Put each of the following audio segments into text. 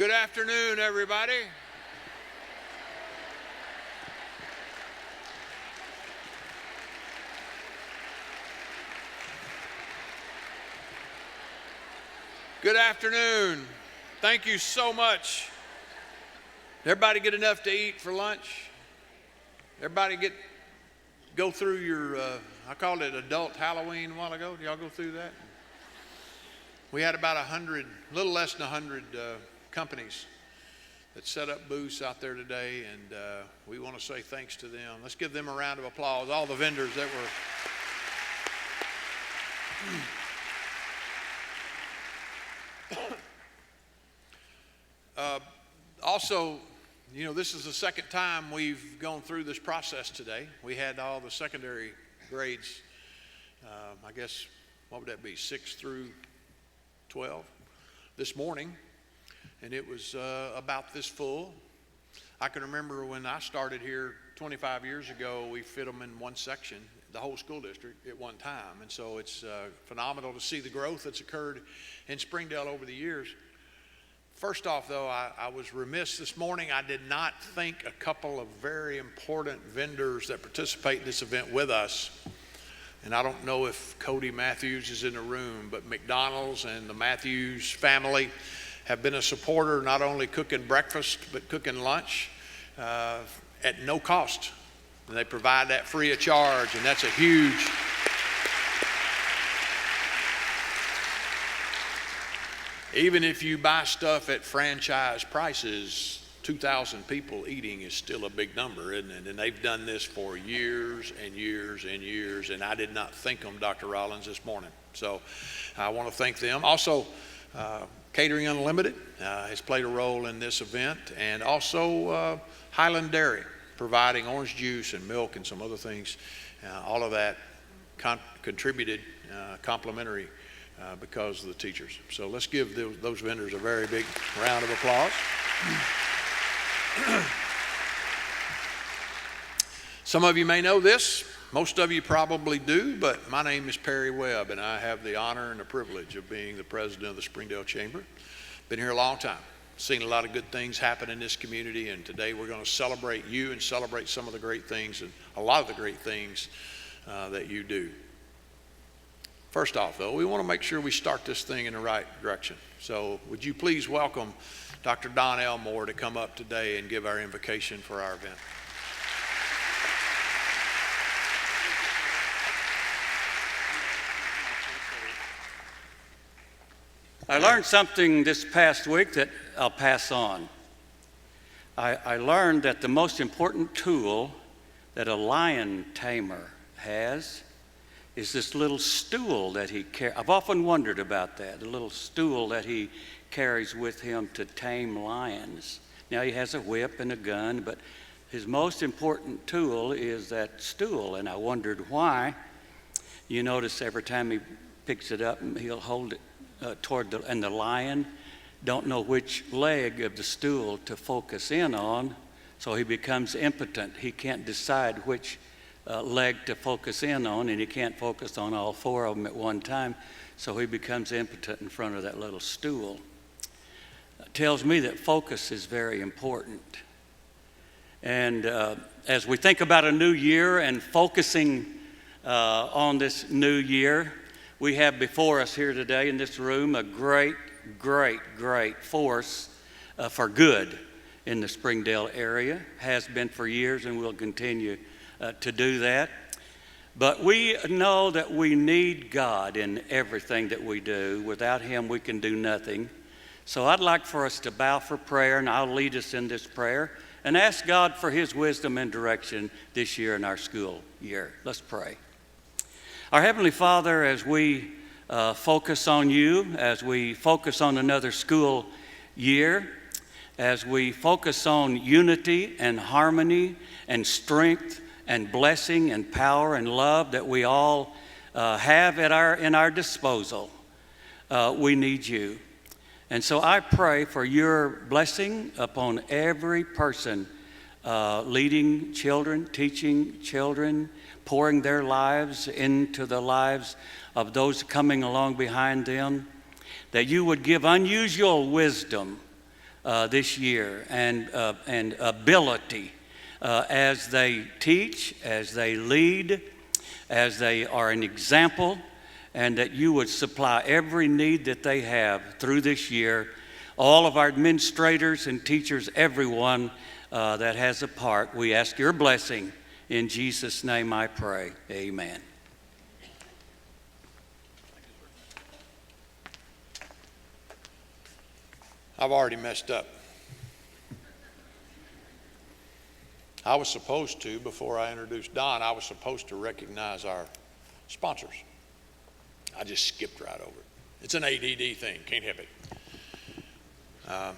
Good afternoon, everybody. Good afternoon. Thank you so much. Everybody get enough to eat for lunch? Everybody go through your, I called it adult Halloween a while ago. Did y'all go through that? We had about 100, a little less than 100 companies that set up booths out there today, and we want to say thanks to them. Let's give them a round of applause, all the vendors that were. Also, you know, this is the second time we've gone through this process today. We had all the secondary grades, I guess, what would that be, 6 through 12 this morning, and it was about this full. I can remember when I started here 25 years ago, we fit them in one section, the whole school district at one time, and so it's phenomenal to see the growth that's occurred in Springdale over the years. First off, though, I was remiss this morning. I did not thank a couple of very important vendors that participate in this event with us. And I don't know if Cody Matthews is in the room, but McDonald's and the Matthews family have been a supporter, not only cooking breakfast, but cooking lunch at no cost. And they provide that free of charge, and that's a huge. Even if you buy stuff at franchise prices, 2,000 people eating is still a big number, isn't it? And they've done this for years and years and years, and I did not thank them, Dr. Rollins, this morning. So I want to thank them. Also, Catering Unlimited has played a role in this event, and also Highland Dairy, providing orange juice and milk and some other things. All of that contributed complimentary because of the teachers. So let's give those vendors a very big round of applause. Some of you may know this, most of you probably do, but my name is Perry Webb, and I have the honor and the privilege of being the president of the Springdale Chamber. Been here a long time, seen a lot of good things happen in this community, and today we're going to celebrate you and celebrate some of the great things and a lot of the great things that you do. First off, though, we want to make sure we start this thing in the right direction. So would you please welcome Dr. Don Elmore to come up today and give our invocation for our event. I learned something this past week that I'll pass on. I learned that the most important tool that a lion tamer has is this little stool that he carries. I've often wondered about that, the little stool that he carries with him to tame lions. Now he has a whip and a gun, but his most important tool is that stool, and I wondered why. You notice every time he picks it up, he'll hold it and the lion don't know which leg of the stool to focus in on, so he becomes impotent. He can't decide which leg to focus in on, and he can't focus on all four of them at one time, so he becomes impotent in front of that little stool. It tells me that focus is very important. And as we think about a new year and focusing on this new year, we have before us here today in this room a great force for good in the Springdale area, has been for years and will continue to do that. But we know that we need God in everything that we do. Without Him, we can do nothing. So I'd like for us to bow for prayer, and I'll lead us in this prayer and ask God for His wisdom and direction this year in our school year. Let's pray. Our Heavenly Father, as we focus on You, as we focus on another school year, as we focus on unity and harmony and strength and blessing and power and love that we all have in our disposal, we need You. And so I pray for Your blessing upon every person leading children, teaching children, pouring their lives into the lives of those coming along behind them, that You would give unusual wisdom this year and ability as they teach, as they lead, as they are an example, and that you would supply every need that they have through this year. All of our administrators and teachers, everyone that has a part, we ask your blessing. In Jesus' name I pray, amen. I've already messed up. I was supposed to, before I introduced Don, I was supposed to recognize our sponsors. I just skipped right over it. It's an ADD thing, can't help it.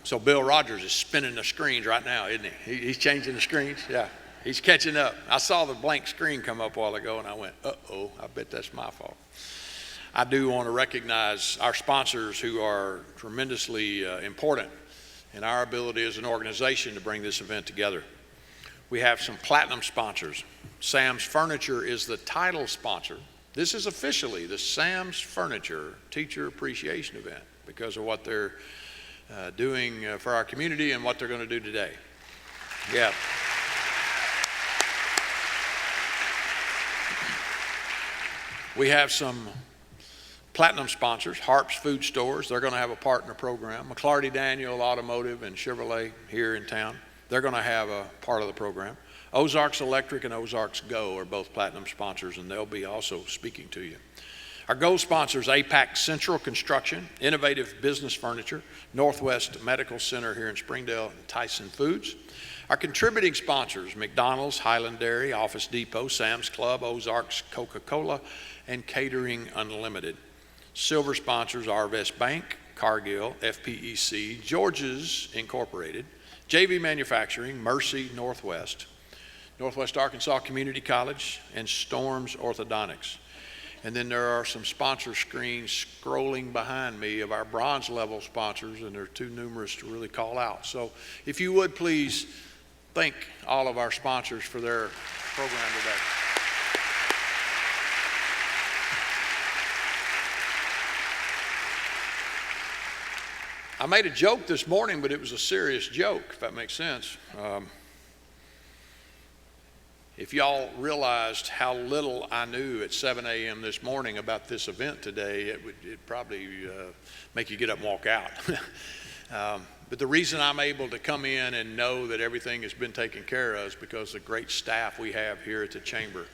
So Bill Rogers is spinning the screens right now, isn't he? He's changing the screens, yeah. He's catching up. I saw the blank screen come up a while ago and I went, uh-oh, I bet that's my fault. I do want to recognize our sponsors who are tremendously important in our ability as an organization to bring this event together. We have some platinum sponsors. Sam's Furniture is the title sponsor. This is officially the Sam's Furniture Teacher Appreciation Event because of what they're doing for our community and what they're going to do today. Yeah. We have some platinum sponsors, Harp's Food Stores. They're going to have a partner program. McClarty Daniel Automotive and Chevrolet here in town. They're going to have a part of the program. Ozarks Electric and Ozarks Go are both platinum sponsors, and they'll be also speaking to you. Our gold sponsors, APAC Central Construction, Innovative Business Furniture, Northwest Medical Center here in Springdale, and Tyson Foods. Our contributing sponsors, McDonald's, Highland Dairy, Office Depot, Sam's Club, Ozarks Coca-Cola, and Catering Unlimited. Silver sponsors, Arvest Bank, Cargill, FPEC, George's Incorporated, JV Manufacturing, Mercy Northwest, Northwest Arkansas Community College, and Storms Orthodontics. And then there are some sponsor screens scrolling behind me of our bronze level sponsors, and they're too numerous to really call out. So if you would please thank all of our sponsors for their program today. I made a joke this morning, but it was a serious joke, if that makes sense. If y'all realized how little I knew at 7 a.m. this morning about this event today, it'd probably make you get up and walk out. But the reason I'm able to come in and know that everything has been taken care of is because of the great staff we have here at the Chamber.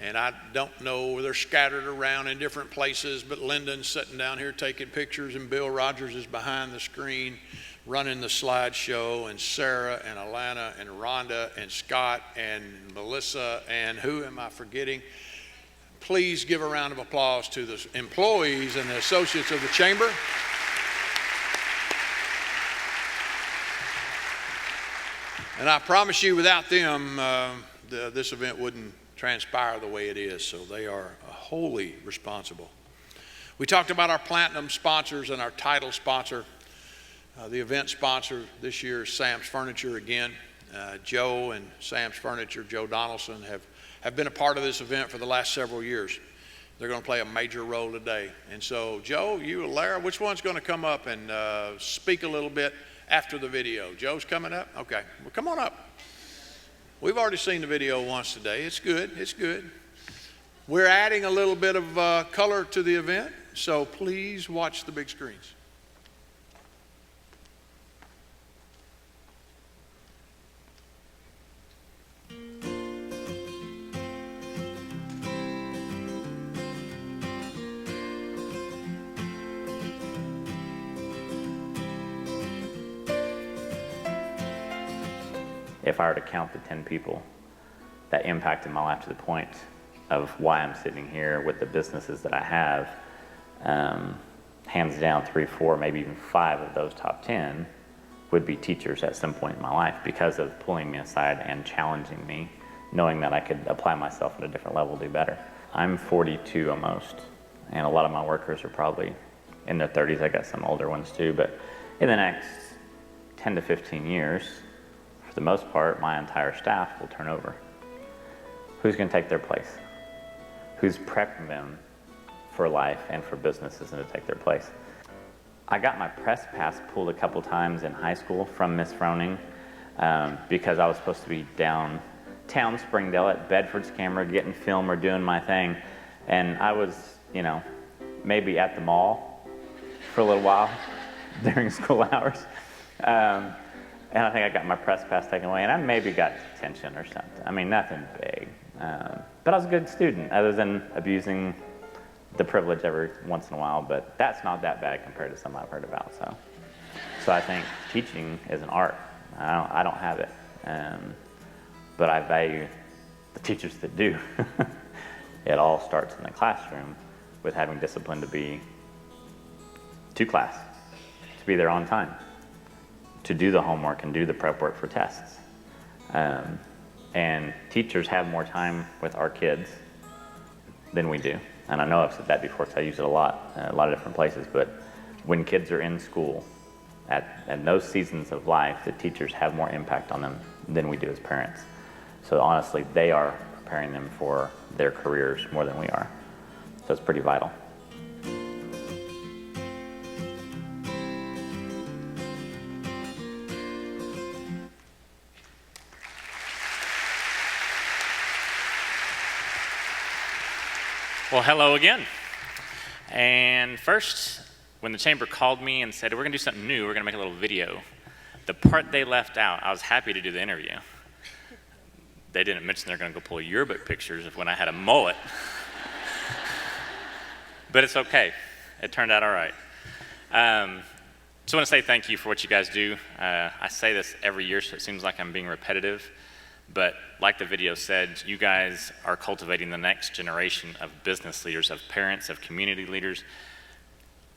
And I don't know, they're scattered around in different places, but Lyndon's sitting down here taking pictures, and Bill Rogers is behind the screen running the slideshow, and Sarah and Alana and Rhonda and Scott and Melissa, and who am I forgetting? Please give a round of applause to the employees and the associates of the Chamber. And I promise you, without them, this event wouldn't transpire the way it is, so they are wholly responsible. We talked about our platinum sponsors and our title sponsor. The event sponsor this year is Sam's Furniture again. Joe and Sam's Furniture, Joe Donaldson, have been a part of this event for the last several years. They're going to play a major role today. And so, Joe, you and Lara, which one's going to come up and speak a little bit after the video? Joe's coming up? Okay. Well, come on up. We've already seen the video once today. It's good. It's good. We're adding a little bit of color to the event, so please watch the big screens. If I were to count the 10 people that impacted my life to the point of why I'm sitting here with the businesses that I have, hands down 3, 4, maybe even 5 of those top 10 would be teachers at some point in my life because of pulling me aside and challenging me, knowing that I could apply myself at a different level, do better. I'm 42 almost, and a lot of my workers are probably in their 30s. I got some older ones too, but in the next 10 to 15 years, for the most part, my entire staff will turn over. Who's going to take their place? Who's prepping them for life and for businesses and to take their place? I got my press pass pulled a couple times in high school from Miss Froning because I was supposed to be downtown Springdale at Bedford's Camera getting film or doing my thing. And I was, maybe at the mall for a little while during school hours. And I think I got my press pass taken away, and I maybe got detention or something. I mean, nothing big. But I was a good student, other than abusing the privilege every once in a while, but that's not that bad compared to some I've heard about. So I think teaching is an art. I don't have it, but I value the teachers that do. It all starts in the classroom with having discipline to be to class, to be there on time, to do the homework and do the prep work for tests. And teachers have more time with our kids than we do. And I know I've said that before because I use it a lot of different places, but when kids are in school, at those seasons of life, the teachers have more impact on them than we do as parents. So honestly, they are preparing them for their careers more than we are. So it's pretty vital. Well, hello again. And first, when the chamber called me and said, we're going to do something new, we're going to make a little video, the part they left out, I was happy to do the interview. They didn't mention they're going to go pull yearbook pictures of when I had a mullet. But it's okay. It turned out all right. Just want to say thank you for what you guys do. I say this every year, so it seems like I'm being repetitive. But like the video said, you guys are cultivating the next generation of business leaders, of parents, of community leaders.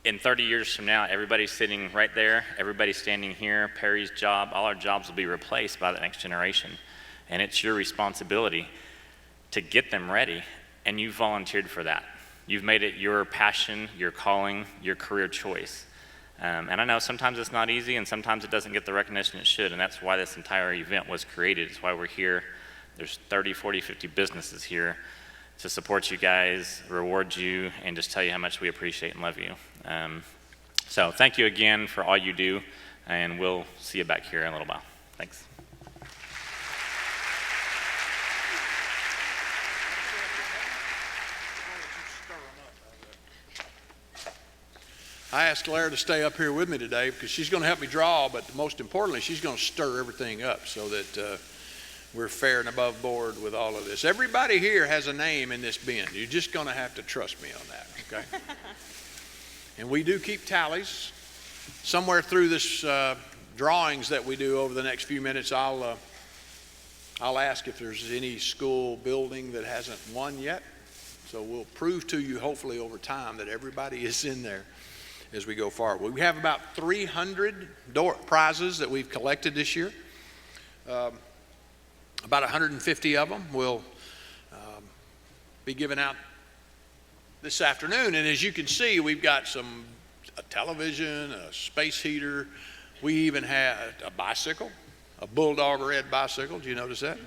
In 30 years from now, everybody's sitting right there, everybody's standing here, Perry's job, all our jobs will be replaced by the next generation. And it's your responsibility to get them ready, and you volunteered for that. You've made it your passion, your calling, your career choice. And I know sometimes it's not easy, and sometimes it doesn't get the recognition it should, and that's why this entire event was created. It's why we're here. There's 30, 40, 50 businesses here to support you guys, reward you, and just tell you how much we appreciate and love you. So thank you again for all you do, and we'll see you back here in a little while. Thanks. I asked Lara to stay up here with me today because she's going to help me draw, but most importantly, she's going to stir everything up so that we're fair and above board with all of this. Everybody here has a name in this bin. You're just going to have to trust me on that, okay? And we do keep tallies. Somewhere through this drawings that we do over the next few minutes, I'll ask if there's any school building that hasn't won yet. So we'll prove to you, hopefully over time, that everybody is in there as we go forward. We have about 300 prizes that we've collected this year. About 150 of them will be given out this afternoon. And as you can see, we've got a television, a space heater. We even had a bicycle, a Bulldog red bicycle. Do you notice that?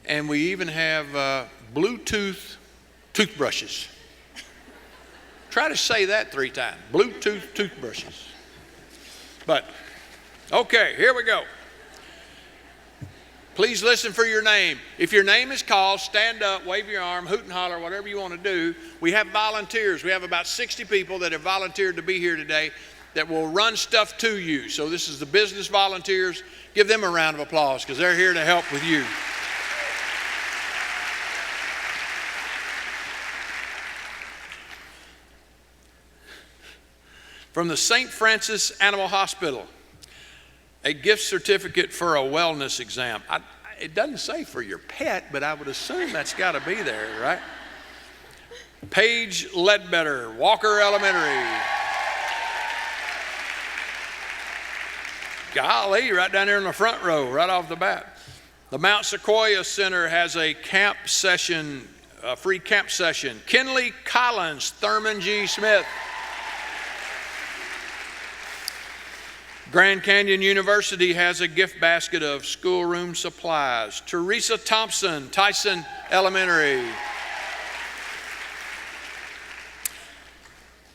And we even have Bluetooth toothbrushes. Try to say that 3 times. Bluetooth toothbrushes. But, okay, here we go. Please listen for your name. If your name is called, stand up, wave your arm, hoot and holler, whatever you want to do. We have volunteers. We have about 60 people that have volunteered to be here today that will run stuff to you. So this is the business volunteers. Give them a round of applause because they're here to help with you. From the St. Francis Animal Hospital, a gift certificate for a wellness exam. It doesn't say for your pet, but I would assume that's got to be there, right? Paige Ledbetter, Walker Elementary. Golly, right down there in the front row, right off the bat. The Mount Sequoia Center has a camp session, a free camp session. Kinley Collins, Thurman G. Smith. Grand Canyon University has a gift basket of schoolroom supplies. Teresa Thompson, Tyson Elementary.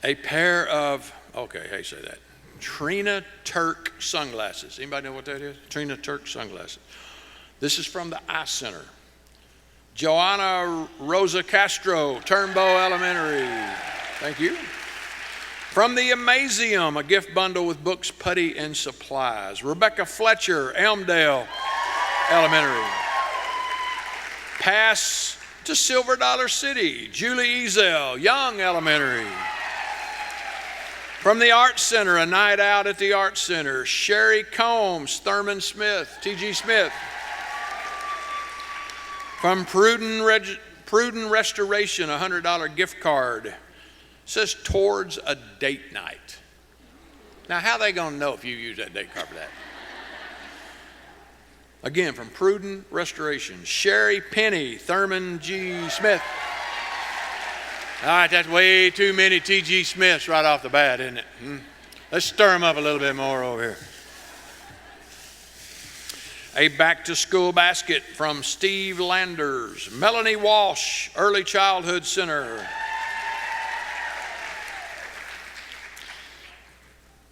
a pair of, okay, how you say that? Trina Turk sunglasses. Anybody know what that is? Trina Turk sunglasses. This is from the Eye Center. Joanna Rosa Castro, Turnbow Elementary. Thank you. From the Amazium, a gift bundle with books, putty, and supplies. Rebecca Fletcher, Elmdale Elementary. Pass to Silver Dollar City, Julie Ezel, Young Elementary. From the Arts Center, a night out at the Arts Center, Sherry Combs, Thurman Smith, T.G. Smith. From Pruden Restoration, a $100 gift card. It says towards a date night. Now, how are they going to know if you use that date card for that? Again, from Pruden Restoration, Sherry Penny, Thurman G. Smith. All right, that's way too many T.G. Smiths right off the bat, isn't it? Let's stir them up a little bit more over here. A back-to-school basket from Steve Landers, Melanie Walsh, Early Childhood Center.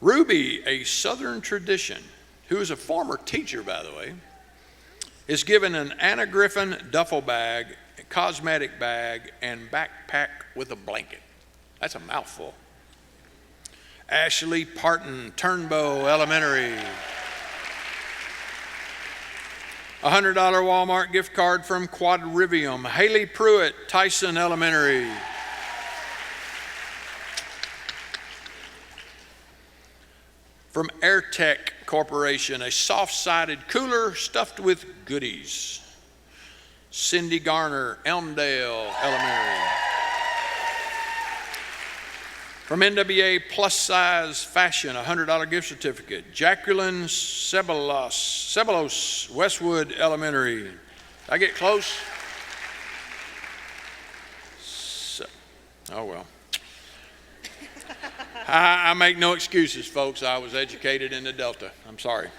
Ruby, a Southern Tradition, who is a former teacher, by the way, is given an Anna Griffin duffel bag, a cosmetic bag, and backpack with a blanket. That's a mouthful. Ashley Parton, Turnbow Elementary. A $100 Walmart gift card from Quadrivium. Haley Pruitt, Tyson Elementary. From AirTech Corporation, a soft-sided cooler stuffed with goodies. Cindy Garner, Elmdale Elementary. From NWA Plus Size Fashion, a $100 gift certificate. Jacqueline Ceballos, Westwood Elementary. Did I get close? Oh, well. I make no excuses, folks. I was educated in the Delta. I'm sorry.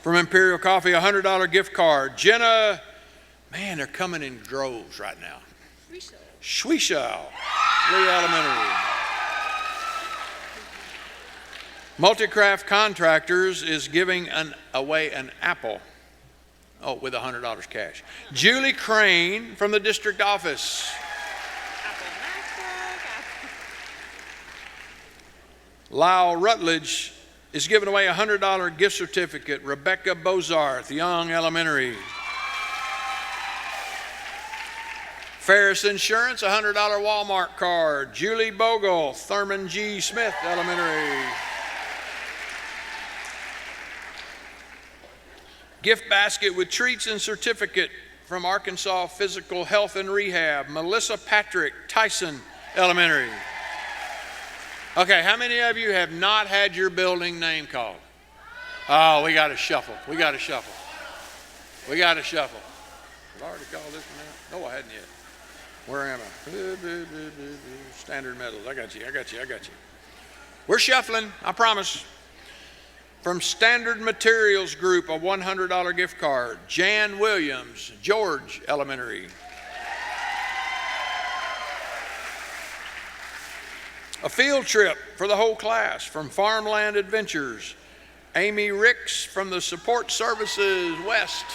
From Imperial Coffee, a $100 gift card. Jenna, man, they're coming in droves right now. Schwieschow, Lee Elementary. Multicraft Contractors is giving away an apple. Oh, with $100 cash. Julie Crane from the district office. Lyle Rutledge is giving away a $100 gift certificate. Rebecca Bozarth, Young Elementary. Ferris Insurance, a $100 Walmart card. Julie Bogle, Thurman G. Smith Elementary. Gift basket with treats and certificate from Arkansas Physical Health and Rehab. Melissa Patrick, Tyson Elementary. Okay, how many of you have not had your building name called? Oh, we got to shuffle. We got to shuffle. We got to shuffle. Have I already called this one out? No, I hadn't yet. Where am I? Standard metals. I got you. We're shuffling, I promise. From Standard Materials Group, a $100 gift card. Jan Williams, George Elementary. A field trip for the whole class from Farmland Adventures. Amy Ricks from the Support Services West.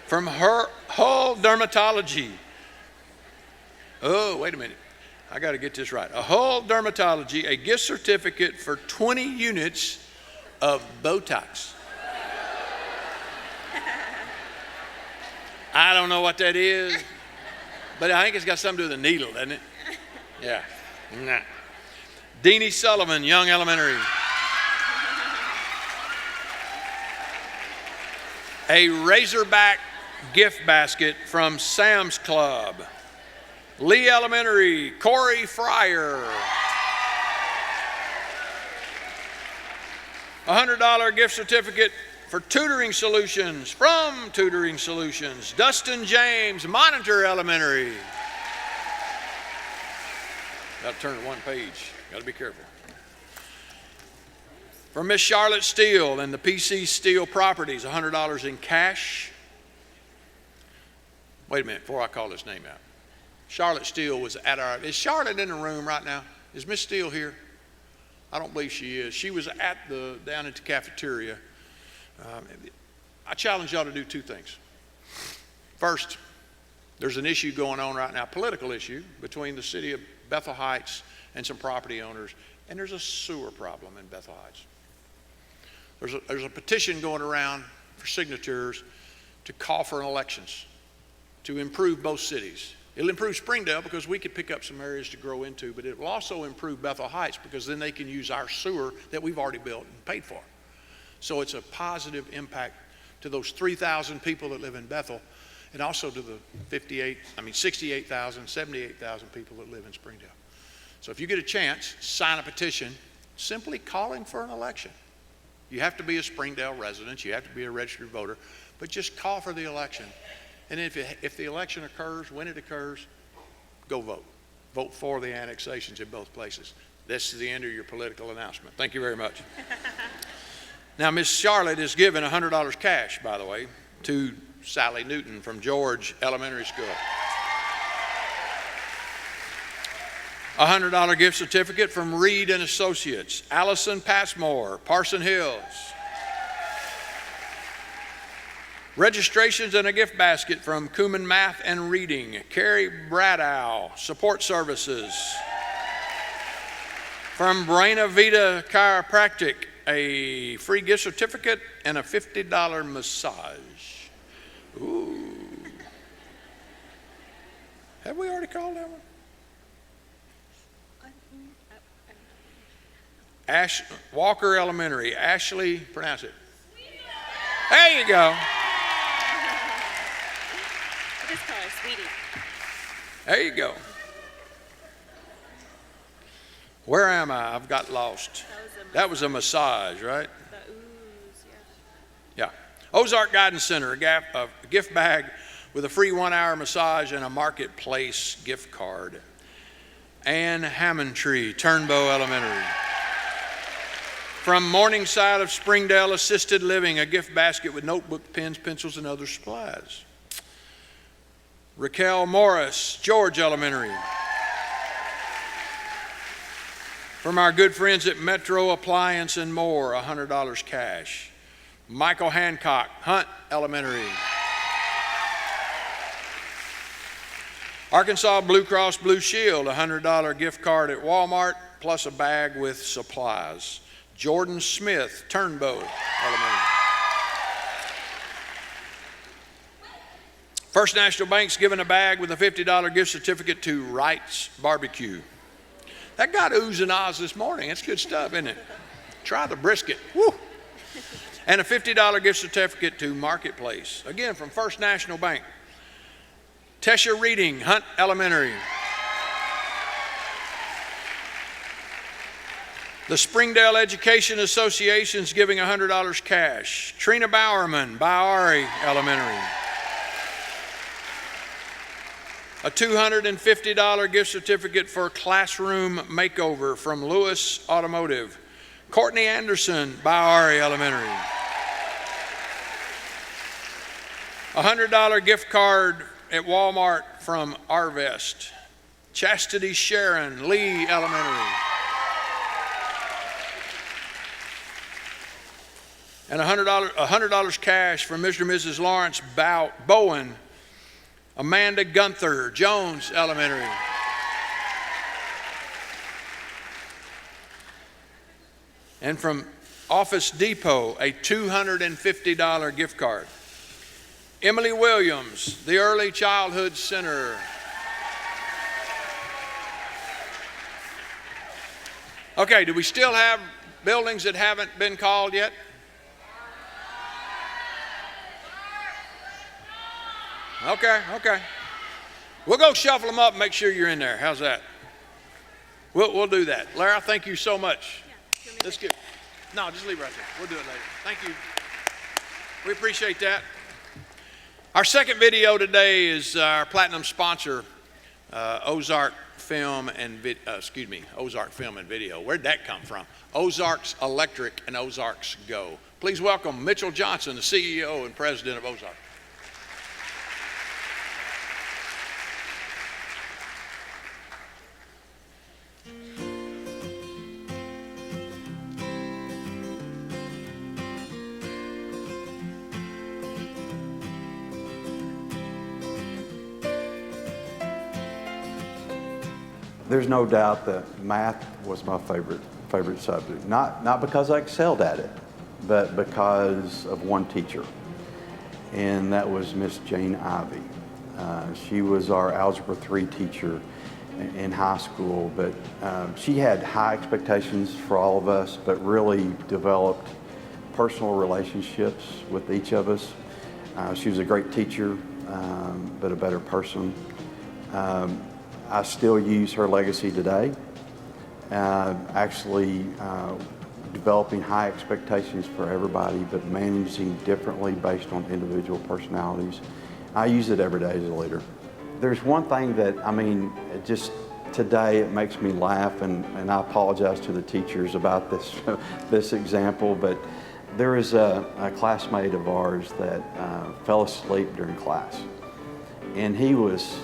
From Hull Dermatology. Oh, wait a minute. I got to get this right. A Hull Dermatology, a gift certificate for 20 units of Botox. I don't know what that is, but I think it's got something to do with the needle, doesn't it? Yeah. Nah. Deanie Sullivan, Young Elementary. A Razorback gift basket from Sam's Club. Lee Elementary, Corey Fryer. A $100 gift certificate for Tutoring Solutions from Tutoring Solutions. Dustin James, Monitor Elementary. Got to turn to one page. Got to be careful. From Miss Charlotte Steele and the PC Steele Properties, $100 in cash. Wait a minute before I call this name out. Charlotte Steele was at our, is Charlotte in the room right now? Is Miss Steele here? I don't believe she is. She was down at the cafeteria. I challenge y'all to do two things. First, there's an issue going on right now, political issue, between the city of Bethel Heights and some property owners, and there's a sewer problem in Bethel Heights. There's a petition going around for signatures to call for elections to improve both cities. It'll improve Springdale because we could pick up some areas to grow into, but it will also improve Bethel Heights because then they can use our sewer that we've already built and paid for. So it's a positive impact to those 3,000 people that live in Bethel, and also to the 68,000, 78,000 people that live in Springdale. So if you get a chance, sign a petition simply calling for an election. You have to be a Springdale resident, you have to be a registered voter, but just call for the election. And if the election occurs, when it occurs, go vote. Vote for the annexations in both places. This is the end of your political announcement. Thank you very much. Now, Miss Charlotte is given $100 cash, by the way, to Sally Newton from George Elementary School. A $100 gift certificate from Reed and Associates, Allison Passmore, Parson Hills. Registrations and a gift basket from Kuman Math and Reading, Carrie Bradow, Support Services. From Buena Vita Chiropractic, a free gift certificate and a $50 massage. Ooh. Have we already called that one? Walker Elementary, Ashley, pronounce it. There you go. Just call her Sweetie. There you go. Where am I? I've got lost. That was a massage, right? The ooze, Yeah. Ozark Guidance Center, a gift bag with a free 1-hour massage and a Marketplace gift card. Ann Hammondtree, Turnbow Elementary. From Morningside of Springdale Assisted Living, a gift basket with notebook, pens, pencils, and other supplies. Raquel Morris, George Elementary. From our good friends at Metro Appliance and More, $100 cash. Michael Hancock, Hunt Elementary. Arkansas Blue Cross Blue Shield, $100 gift card at Walmart, plus a bag with supplies. Jordan Smith, Turnbow Elementary. First National Bank's given a bag with a $50 gift certificate to Wright's Barbecue. That got oohs and ahs this morning. It's good stuff, isn't it? Try the brisket. Woo! And a $50 gift certificate to Marketplace. Again, from First National Bank. Tesha Reading, Hunt Elementary. The Springdale Education Association's giving $100 cash. Trina Bowerman, Biari Elementary. A $250 gift certificate for classroom makeover from Lewis Automotive. Courtney Anderson, Biari Elementary. A $100 gift card at Walmart from Arvest. Chastity Sharon, Lee Elementary. And $100 cash from Mr. and Mrs. Lawrence Bowen, Amanda Gunther, Jones Elementary. And from Office Depot, a $250 gift card. Emily Williams, the Early Childhood Center. Okay, do we still have buildings that haven't been called yet? Okay. We'll go shuffle them up and make sure you're in there. How's that? We'll do that. Lara, thank you so much. Yeah. Let's get, no, just leave right there. We'll do it later. Thank you. We appreciate that. Our second video today is our platinum sponsor, Ozark Film and Video. Where'd that come from? Ozarks Electric and Ozarks Go. Please welcome Mitchell Johnson, the CEO and President of Ozark. There's no doubt that math was my favorite subject. Not because I excelled at it, but because of one teacher, and that was Miss Jane Ivy. She was our Algebra 3 teacher in high school, but she had high expectations for all of us, but really developed personal relationships with each of us. She was a great teacher, but a better person. I still use her legacy today, actually developing high expectations for everybody, but managing differently based on individual personalities. I use it every day as a leader. There's one thing that, it just today it makes me laugh, and I apologize to the teachers about this example, but there is a classmate of ours that fell asleep during class, and he was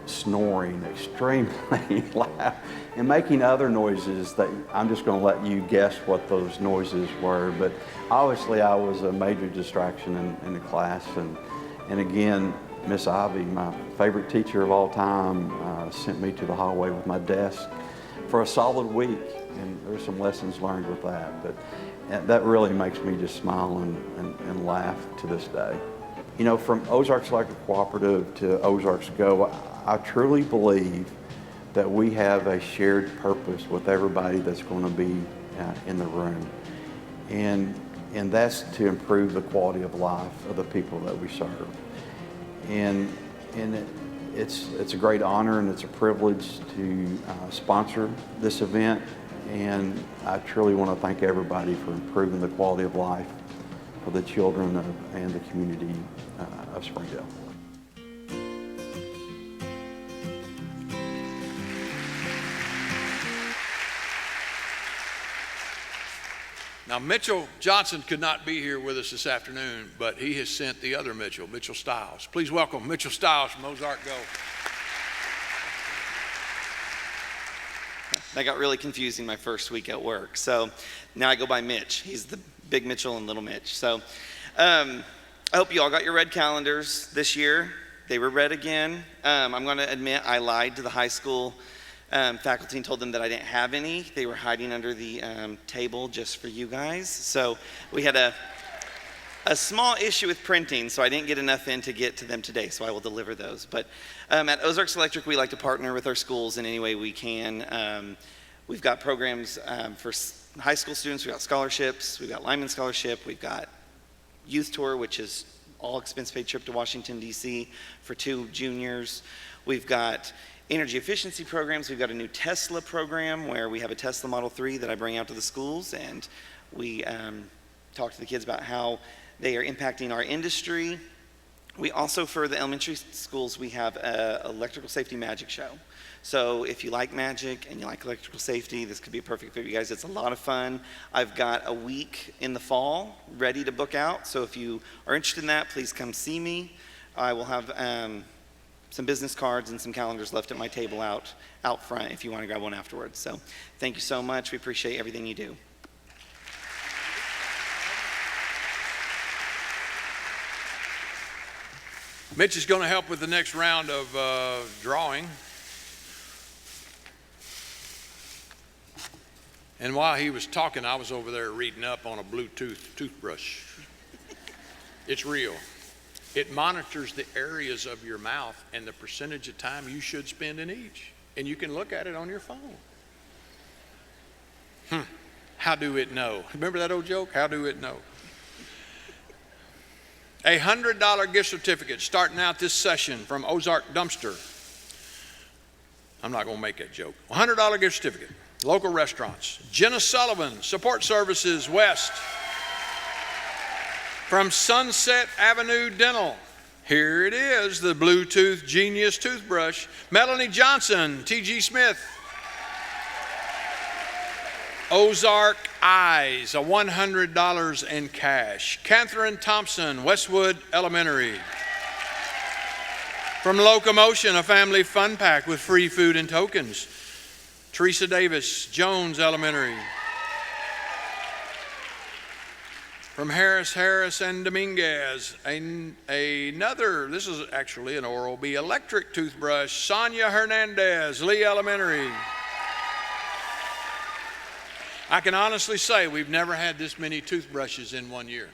snoring extremely loud and making other noises that I'm just going to let you guess what those noises were, but obviously I was a major distraction in the class, and again, Miss Ivy, my favorite teacher of all time, sent me to the hallway with my desk for a solid week, and there's some lessons learned with that, but that really makes me just smile and laugh to this day. You know, from Ozarks Electric Cooperative to Ozarks Go, I truly believe that we have a shared purpose with everybody that's going to be in the room, and that's to improve the quality of life of the people that we serve. And it's a great honor and it's a privilege to sponsor this event, and I truly want to thank everybody for improving the quality of life for the children and the community of Springdale. Now, Mitchell Johnson could not be here with us this afternoon, but he has sent the other Mitchell, Mitchell Stiles. Please welcome Mitchell Stiles from Ozark Go. That got really confusing my first week at work. So now I go by Mitch. He's the big Mitchell and little Mitch. So I hope you all got your red calendars this year. They were red again. I'm going to admit I lied to the high school faculty and told them that I didn't have any. They were hiding under the table just for you guys. So we had a small issue with printing, so I didn't get enough in to get to them today, so I will deliver those. But at Ozarks Electric, we like to partner with our schools in any way we can. We've got programs for high school students. We've got scholarships. We've got lineman scholarship. We've got youth tour, which is all expense paid trip to Washington, D.C. for 2 juniors. We've got energy efficiency programs. We've got a new Tesla program where we have a Tesla Model 3 that I bring out to the schools, and we talk to the kids about how they are impacting our industry. We also, for the elementary schools, we have an electrical safety magic show. So if you like magic and you like electrical safety, this could be a perfect fit for you guys. It's a lot of fun. I've got a week in the fall ready to book out. So if you are interested in that, please come see me. I will have some business cards and some calendars left at my table out front if you want to grab one afterwards. So thank you so much. We appreciate everything you do. Mitch is going to help with the next round of drawing. And while he was talking, I was over there reading up on a Bluetooth toothbrush. It's real. It monitors the areas of your mouth and the percentage of time you should spend in each. And you can look at it on your phone. How do it know? Remember that old joke? How do it know? A $100 gift certificate starting out this session from Ozark Dumpster. I'm not going to make that joke. $100 gift certificate. Local restaurants. Jenna Sullivan, Support Services West. From Sunset Avenue Dental. Here it is, the Bluetooth Genius toothbrush. Melanie Johnson, T.G. Smith. Ozark Eyes, a $100 in cash. Catherine Thompson, Westwood Elementary. From Locomotion, a family fun pack with free food and tokens. Teresa Davis, Jones Elementary. From Harris and Dominguez, another, this is actually an Oral-B electric toothbrush, Sonia Hernandez, Lee Elementary. I can honestly say we've never had this many toothbrushes in 1 year.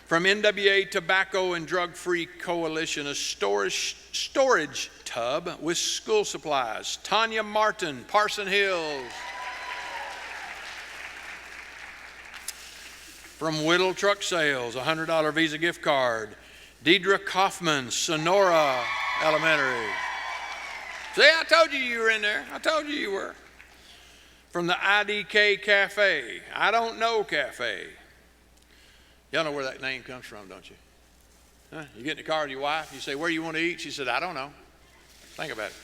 From NWA Tobacco and Drug Free Coalition, a storage tub with school supplies. Tanya Martin, Parson Hills. From Whittle Truck Sales, a $100 Visa gift card. Deidre Kaufman, Sonora Elementary. See, I told you were in there. I told you were. From the IDK Cafe, I Don't Know Cafe. Y'all know where that name comes from, don't you? Huh? You get in the car with your wife, you say, where do you want to eat? She said, I don't know. Think about it.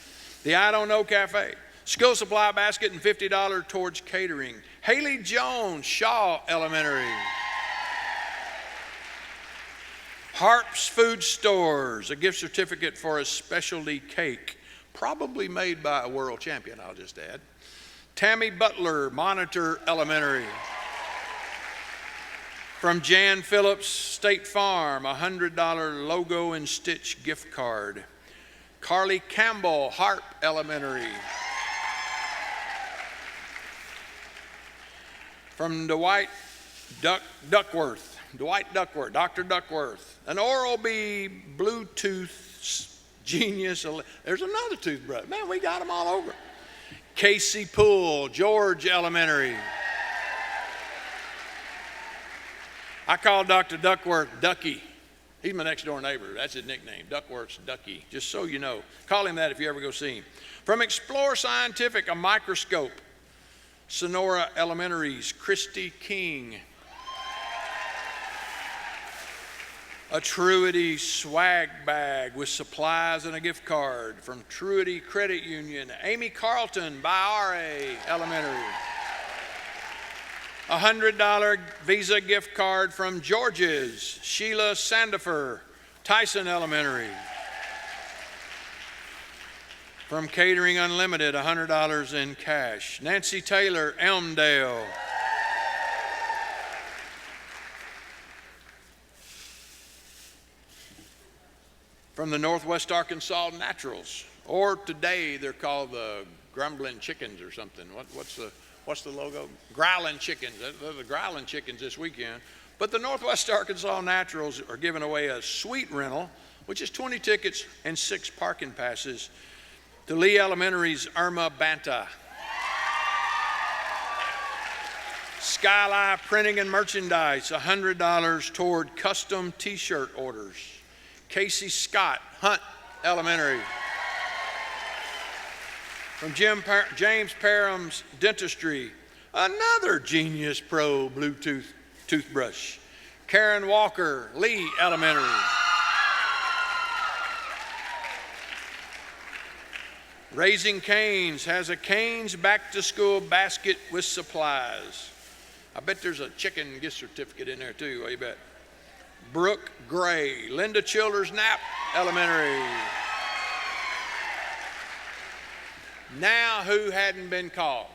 The I Don't Know Cafe. School supply basket and $50 towards catering. Haley Jones, Shaw Elementary. Harp's Food Stores, a gift certificate for a specialty cake, probably made by a world champion, I'll just add. Tammy Butler, Monitor Elementary. From Jan Phillips, State Farm, a $100 Logo and Stitch gift card. Carly Campbell, Harp Elementary. From Dwight Duckworth, Dr. Duckworth, an Oral-B Bluetooth Genius. There's another toothbrush. Man, we got them all over. Casey Poole, George Elementary. I call Dr. Duckworth Ducky. He's my next door neighbor. That's his nickname, Duckworth's Ducky, just so you know. Call him that if you ever go see him. From Explore Scientific, a microscope. Sonora Elementary's Christy King. A Truity swag bag with supplies and a gift card from Truity Credit Union. Amy Carlton, Biare Elementary. A $100 Visa gift card from George's. Sheila Sandifer, Tyson Elementary. From Catering Unlimited, $100 in cash. Nancy Taylor, Elmdale. From the Northwest Arkansas Naturals, or today they're called the Grumbling Chickens or something. What's the logo? Growling Chickens. They're the Growling Chickens this weekend. But the Northwest Arkansas Naturals are giving away a suite rental, which is 20 tickets and 6 parking passes to Lee Elementary's Irma Banta. Skyline Printing and Merchandise, $100 toward custom t-shirt orders. Casey Scott, Hunt Elementary. From James Parham's Dentistry, another Genius Pro Bluetooth toothbrush. Karen Walker, Lee Elementary. Raising Cane's has a Cane's back to school basket with supplies. I bet there's a chicken gift certificate in there too, what you bet? Brooke Gray, Linda Childers Knapp Elementary. Now who hadn't been called?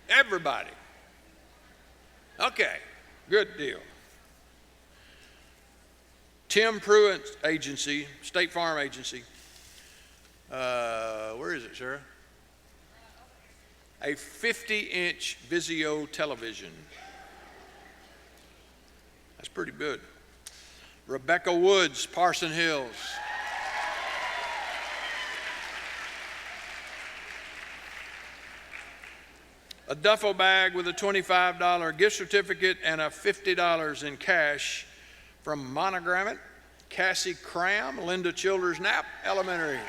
Everybody. Okay, good deal. Tim Pruitt's agency, State Farm Agency. Where is it, Sarah? A 50-inch Vizio television. That's pretty good. Rebecca Woods, Parson Hills. A duffel bag with a $25 gift certificate and a $50 in cash from Monogram It, Cassie Cram, Linda Childers Knapp Elementary.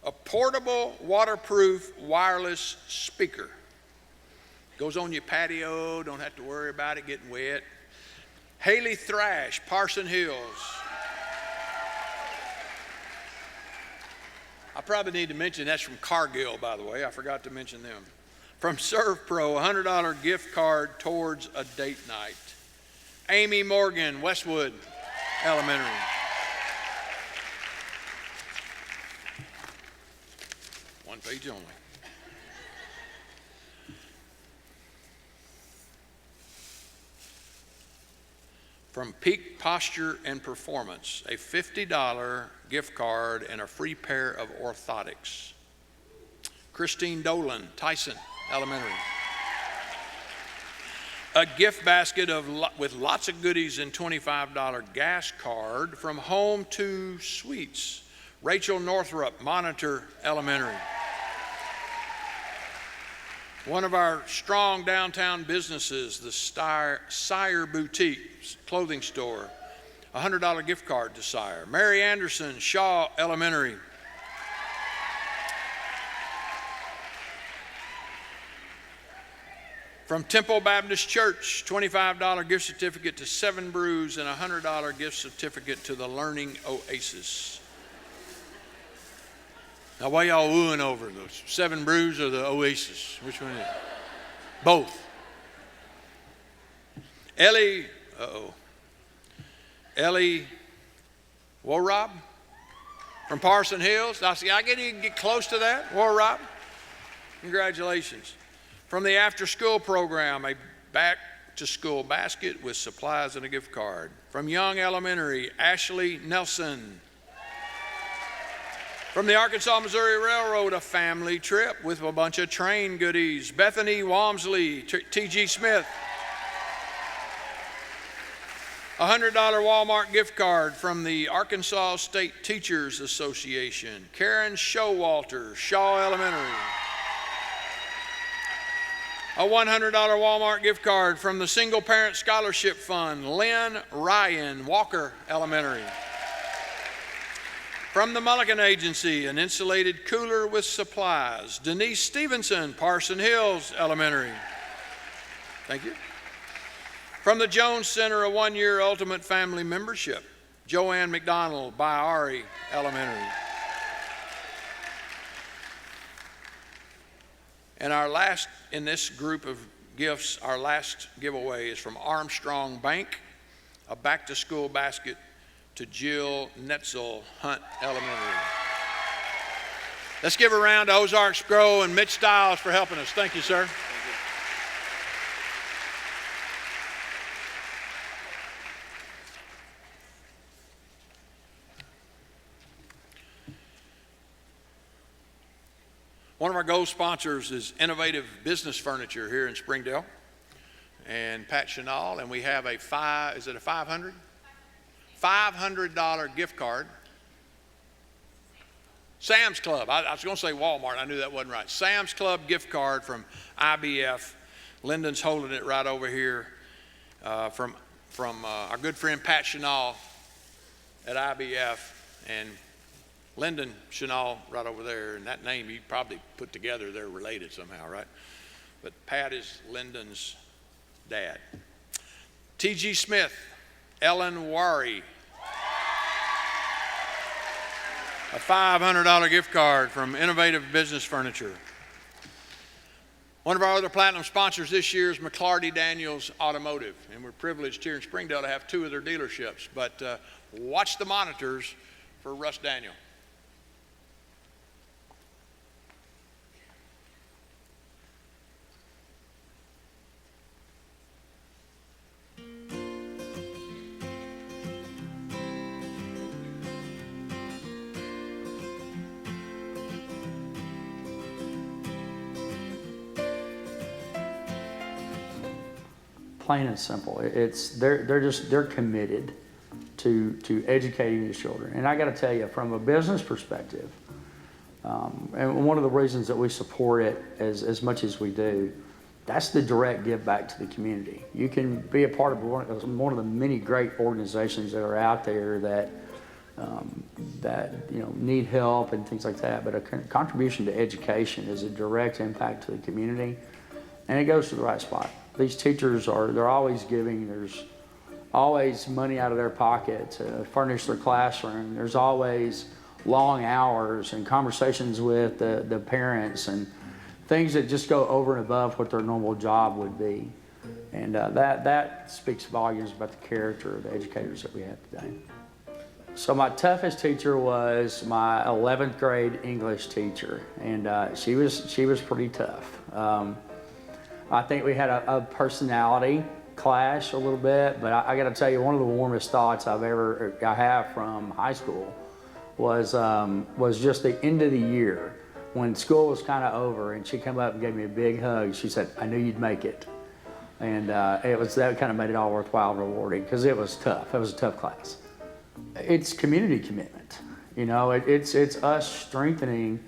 A portable, waterproof, wireless speaker. Goes on your patio, don't have to worry about it getting wet. Haley Thrash, Parson Hills. I probably need to mention that's from Cargill, by the way. I forgot to mention them. From Serve Pro, a $100 gift card towards a date night. Amy Morgan, Westwood Elementary. One page only. from Peak Posture and Performance, a $50 gift card and a free pair of orthotics. Christine Dolan, Tyson Elementary. A gift basket with lots of goodies and $25 gas card from Home 2 Suites. Rachel Northrup, Monitor Elementary. One of our strong downtown businesses, the Sire Boutique clothing store, a $100 gift card to Sire. Mary Anderson, Shaw Elementary. From Temple Baptist Church, $25 gift certificate to Seven Brews and a $100 gift certificate to the Learning Oasis. Now, why y'all wooing over those? Seven Brews or the Oasis? Which one is it? Both. Ellie Worob from Parson Hills. Now, see, I get close to that. Worob, congratulations. From the after-school program, a back-to-school basket with supplies and a gift card. From Young Elementary, Ashley Nelson. From the Arkansas-Missouri Railroad, a family trip with a bunch of train goodies. Bethany Walmsley, T.G. Smith. A $100 Walmart gift card from the Arkansas State Teachers Association. Karen Showalter, Shaw Elementary. A $100 Walmart gift card from the Single Parent Scholarship Fund, Lynn Ryan, Walker Elementary. From the Mulligan Agency, an insulated cooler with supplies, Denise Stevenson, Parson Hills Elementary. Thank you. From the Jones Center, a one-year Ultimate Family membership, Joanne McDonald, Biari Elementary. And our last, in this group of gifts, our last giveaway is from Armstrong Bank, a back-to-school basket to Jill Netzel, Hunt Elementary. Let's give a round to Ozarks Grow and Mitch Stiles for helping us. Thank you, sir. One of our gold sponsors is Innovative Business Furniture here in Springdale, and Pat Chenal, and we have a $500 gift card. Sam's Club. I was going to say Walmart. I knew that wasn't right. Sam's Club gift card from IBF. Lyndon's holding it right over here from our good friend Pat Chenal at IBF, and Lyndon Chenal right over there, and that name you probably put together, they're related somehow, right? But Pat is Lyndon's dad. T.G. Smith, Ellen Wari. A $500 gift card from Innovative Business Furniture. One of our other platinum sponsors this year is McClarty Daniels Automotive, and we're privileged here in Springdale to have two of their dealerships, but watch the monitors for Russ Daniel. Plain and simple. They're committed to educating these children. And I got to tell you, from a business perspective, and one of the reasons that we support it as much as we do, that's the direct give back to the community. You can be a part of one of the many great organizations that are out there that need help and things like that. But a contribution to education is a direct impact to the community, and it goes to the right spot. These teachers they're always giving. There's always money out of their pocket to furnish their classroom. There's always long hours and conversations with the parents and things that just go over and above what their normal job would be. And that speaks volumes about the character of the educators that we have today. So my toughest teacher was my 11th grade English teacher, and she was pretty tough. I think we had a personality clash a little bit, but I got to tell you, one of the warmest thoughts I have from high school was just the end of the year when school was kind of over, and she came up and gave me a big hug. She said, "I knew you'd make it," and that kind of made it all worthwhile, and rewarding, because it was tough. It was a tough class. It's community commitment. You know, it's us strengthening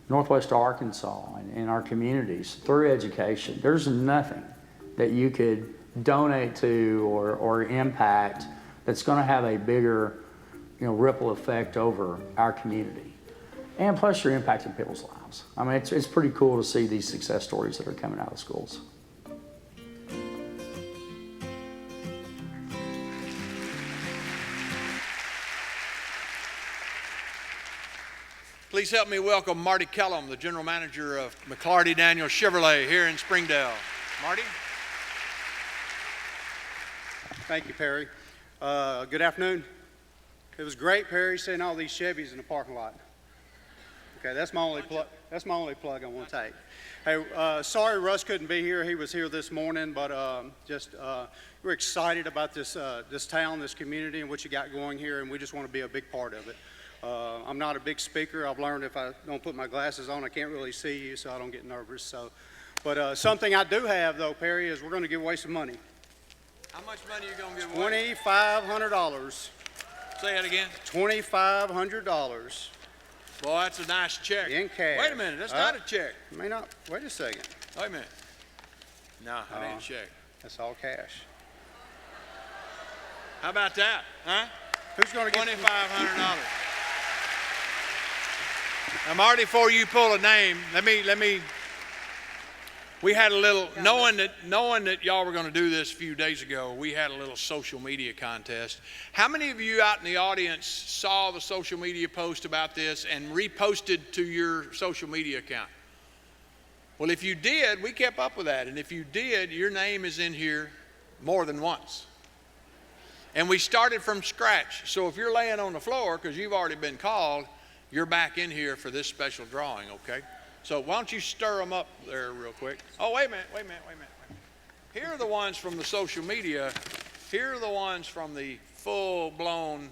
Northwest Arkansas and our communities through education. There's nothing that you could donate to or impact that's going to have a bigger, ripple effect over our community. And plus, you're impacting people's lives. I mean, it's pretty cool to see these success stories that are coming out of schools. Please help me welcome Marty Kellum, the General Manager of McLarty Daniel Chevrolet here in Springdale. Marty? Thank you, Perry. Good afternoon. It was great, Perry, seeing all these Chevys in the parking lot. Okay, that's my only plug I want to take. Hey, sorry Russ couldn't be here. He was here this morning, but we're excited about this town, this community, and what you got going here, and we just want to be a big part of it. I'm not a big speaker. I've learned if I don't put my glasses on, I can't really see you, so I don't get nervous. But something I do have, though, Perry, is we're going to give away some money. How much money are you going to give away? $2,500. Say it again. $2,500. Boy, that's a nice check. In cash. Wait a minute, that's not a check. May not. Wait a second. Wait a minute. No, I didn't check. That's all cash. How about that, huh? Who's going to get $2,500. Now, Marty, before you pull a name, let me. We had a little, knowing that y'all were going to do this a few days ago, we had a little social media contest. How many of you out in the audience saw the social media post about this and reposted to your social media account? Well, if you did, we kept up with that. And if you did, your name is in here more than once. And we started from scratch. So if you're laying on the floor because you've already been called, you're back in here for this special drawing, okay? So why don't you stir them up there real quick? Oh, wait a minute. Here are the ones from the social media. Here are the ones from the full-blown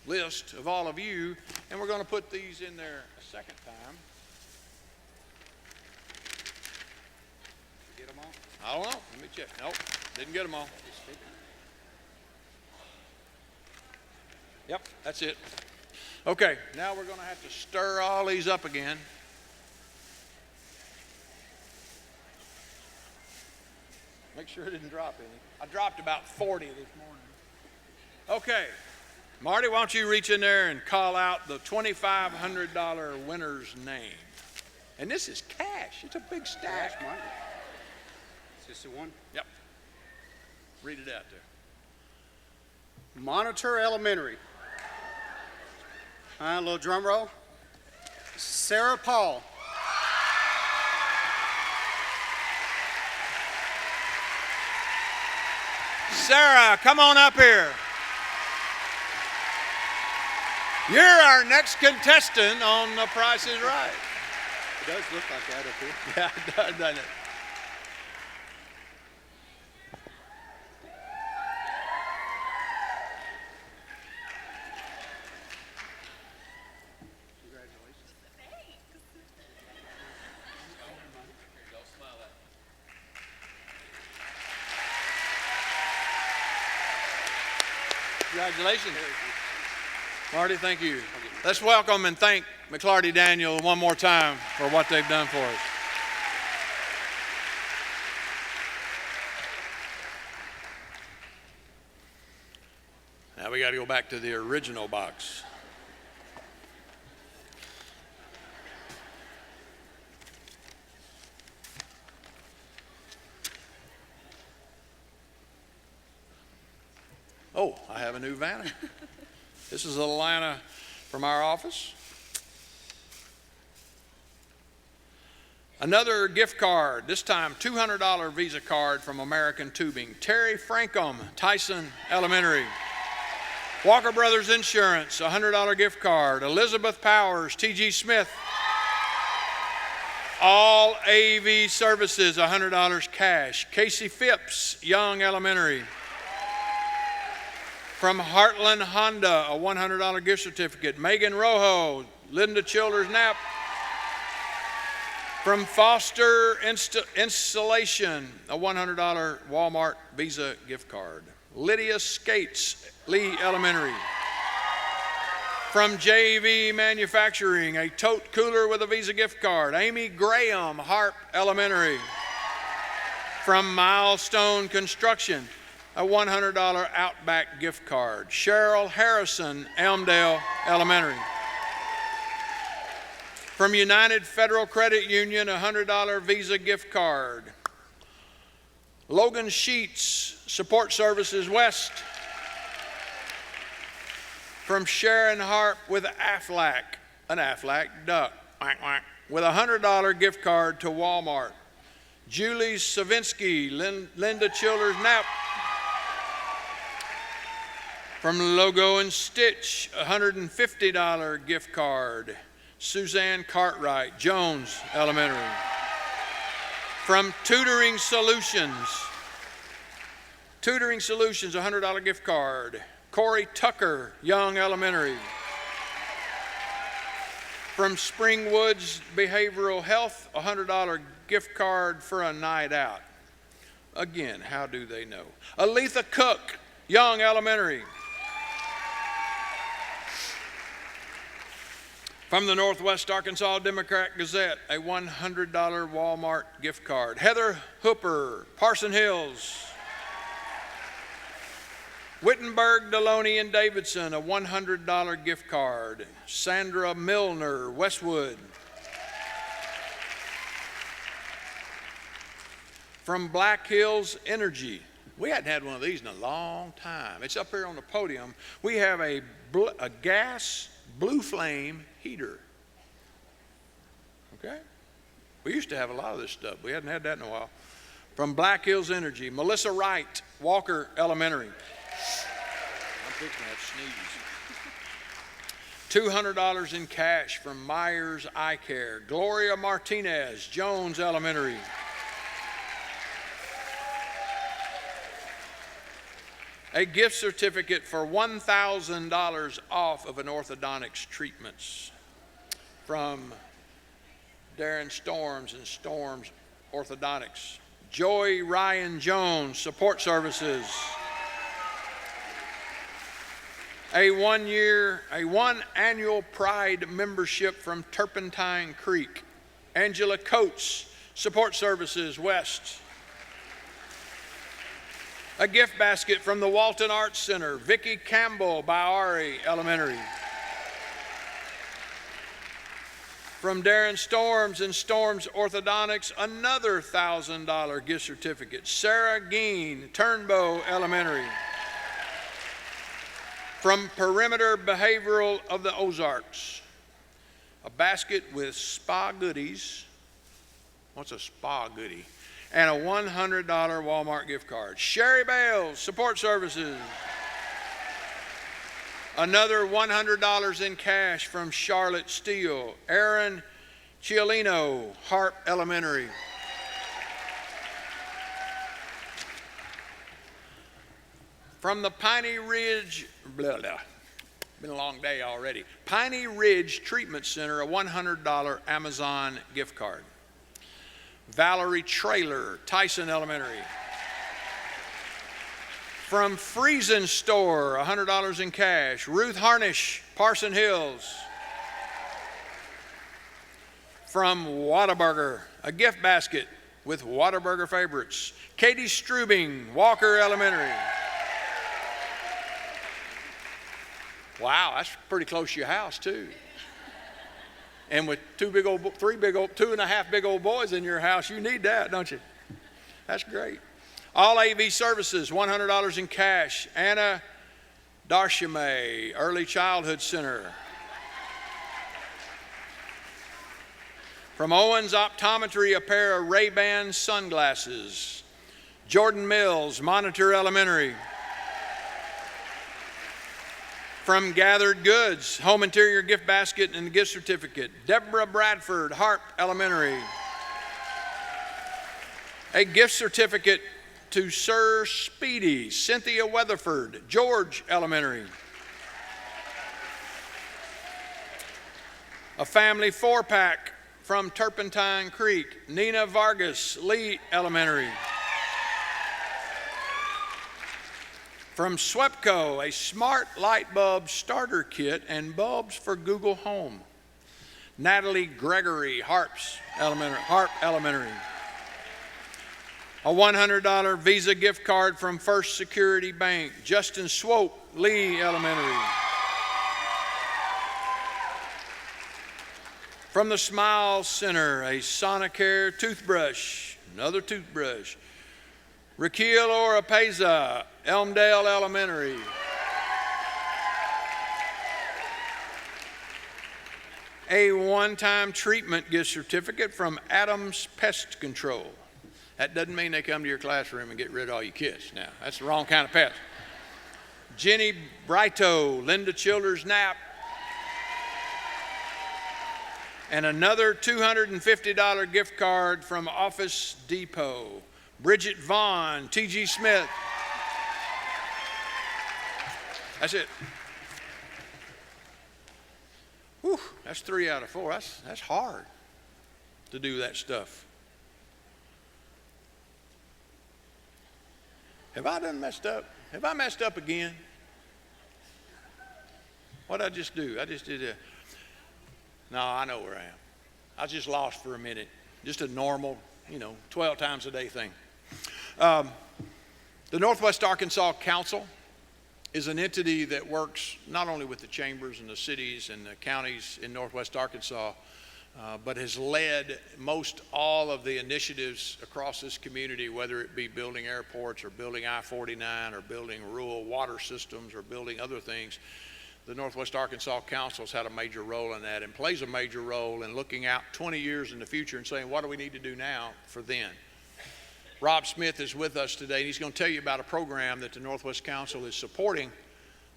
list of all of you. And we're going to put these in there a second time. Get them all? I don't know. Let me check. Nope, didn't get them all. Yep, that's it. Okay, now we're going to have to stir all these up again. Make sure it didn't drop any. I dropped about 40 this morning. Okay, Marty, why don't you reach in there and call out the $2,500 winner's name. And this is cash. It's a big stack. Cash money. Is this the one? Yep. Read it out there. Monitor Elementary. A little drum roll. Sarah Paul. Sarah, come on up here. You're our next contestant on The Price is Right. It does look like that up here. Yeah, it does, doesn't it? Congratulations. Marty, thank you. Let's welcome and thank McLarty Daniel one more time for what they've done for us. Now we got to go back to the original box. Oh, I have a new Vanna. This is a Lana from our office. Another gift card, this time $200 Visa card from American Tubing. Terry Frankum, Tyson Elementary. Walker Brothers Insurance, $100 gift card. Elizabeth Powers, T.G. Smith. All AV Services, $100 cash. Casey Phipps, Young Elementary. From Heartland Honda, a $100 gift certificate. Megan Rojo, Linda Childers Knapp. From Foster Installation, a $100 Walmart Visa gift card. Lydia Skates, Lee Elementary. From JV Manufacturing, a tote cooler with a Visa gift card. Amy Graham, Harp Elementary. From Milestone Construction, a $100 Outback gift card. Cheryl Harrison, Elmdale Elementary. From United Federal Credit Union, a $100 Visa gift card. Logan Sheets, Support Services West. From Sharon Harp with Aflac, an Aflac duck, with a $100 gift card to Walmart. Julie Savinsky, Linda Childers Knapp. From Logo and Stitch, a $150 gift card. Suzanne Cartwright, Jones Elementary. From Tutoring Solutions, a $100 gift card. Corey Tucker, Young Elementary. From Springwoods Behavioral Health, a $100 gift card for a night out. Again, how do they know? Aletha Cook, Young Elementary. From the Northwest Arkansas Democrat Gazette, a $100 Walmart gift card. Heather Hooper, Parson Hills. Wittenberg, Deloney, and Davidson, a $100 gift card. Sandra Milner, Westwood. From Black Hills Energy. We hadn't had one of these in a long time. It's up here on the podium. We have a gas blue flame heater. Okay? We used to have a lot of this stuff. We hadn't had that in a while. From Black Hills Energy. Melissa Wright, Walker Elementary. I'm fixing to sneeze. $200 in cash from Myers Eye Care. Gloria Martinez, Jones Elementary. A gift certificate for $1,000 off of an orthodontics treatments from Darren Storms and Storms Orthodontics. Joy Ryan Jones, Support Services. one annual Pride membership from Turpentine Creek. Angela Coates, Support Services West. A gift basket from the Walton Arts Center. Vicki Campbell, Biari Elementary. From Darren Storms and Storms Orthodontics, another $1,000 gift certificate. Sarah Geen, Turnbow Elementary. From Perimeter Behavioral of the Ozarks, a basket with spa goodies. What's a spa goodie? And a $100 Walmart gift card. Sherry Bales, Support Services. Another $100 in cash from Charlotte Steele. Aaron Cialino, Harp Elementary. From the Piney Ridge, been a long day already. Piney Ridge Treatment Center, a $100 Amazon gift card. Valerie Traylor, Tyson Elementary. From Friesen Store, $100 in cash. Ruth Harnish, Parson Hills. From Whataburger, a gift basket with Whataburger favorites. Katie Strubing, Walker Elementary. Wow, that's pretty close to your house too. And with two and a half big old boys in your house, you need that, don't you? That's great. All AV Services, $100 in cash. Anna Darshame, Early Childhood Center. From Owens Optometry, a pair of Ray-Ban sunglasses. Jordan Mills, Monitor Elementary. From Gathered Goods, home interior gift basket and gift certificate. Deborah Bradford, Harp Elementary. A gift certificate to Sir Speedy Cynthia Weatherford, George Elementary. A family 4-pack from Turpentine Creek, Nina Vargas, Lee Elementary. From SWEPCO, a smart light bulb starter kit and bulbs for Google Home. Natalie Gregory, Harp Elementary. A $100 Visa gift card from First Security Bank, Justin Swope, Lee Elementary. From the Smile Center, a Sonicare toothbrush, another toothbrush. Raquel Oropeza, Elmdale Elementary. A one-time treatment gift certificate from Adams Pest Control. That doesn't mean they come to your classroom and get rid of all your kids. Now, that's the wrong kind of pest. Jenny Brighto, Linda Childers Knapp. And another $250 gift card from Office Depot. Bridget Vaughn, T.G. Smith. That's it. Whew, that's 3 out of 4. That's hard to do that stuff. Have I done messed up? Have I messed up again? What'd I just do? I just did a... No, I know where I am. I was just lost for a minute. Just a normal, 12 times a day thing. The Northwest Arkansas Council is an entity that works not only with the chambers and the cities and the counties in Northwest Arkansas, but has led most all of the initiatives across this community, whether it be building airports or building I-49 or building rural water systems or building other things. The Northwest Arkansas Council has had a major role in that and plays a major role in looking out 20 years in the future and saying, what do we need to do now for then? Rob Smith is with us today, and he's going to tell you about a program that the Northwest Council is supporting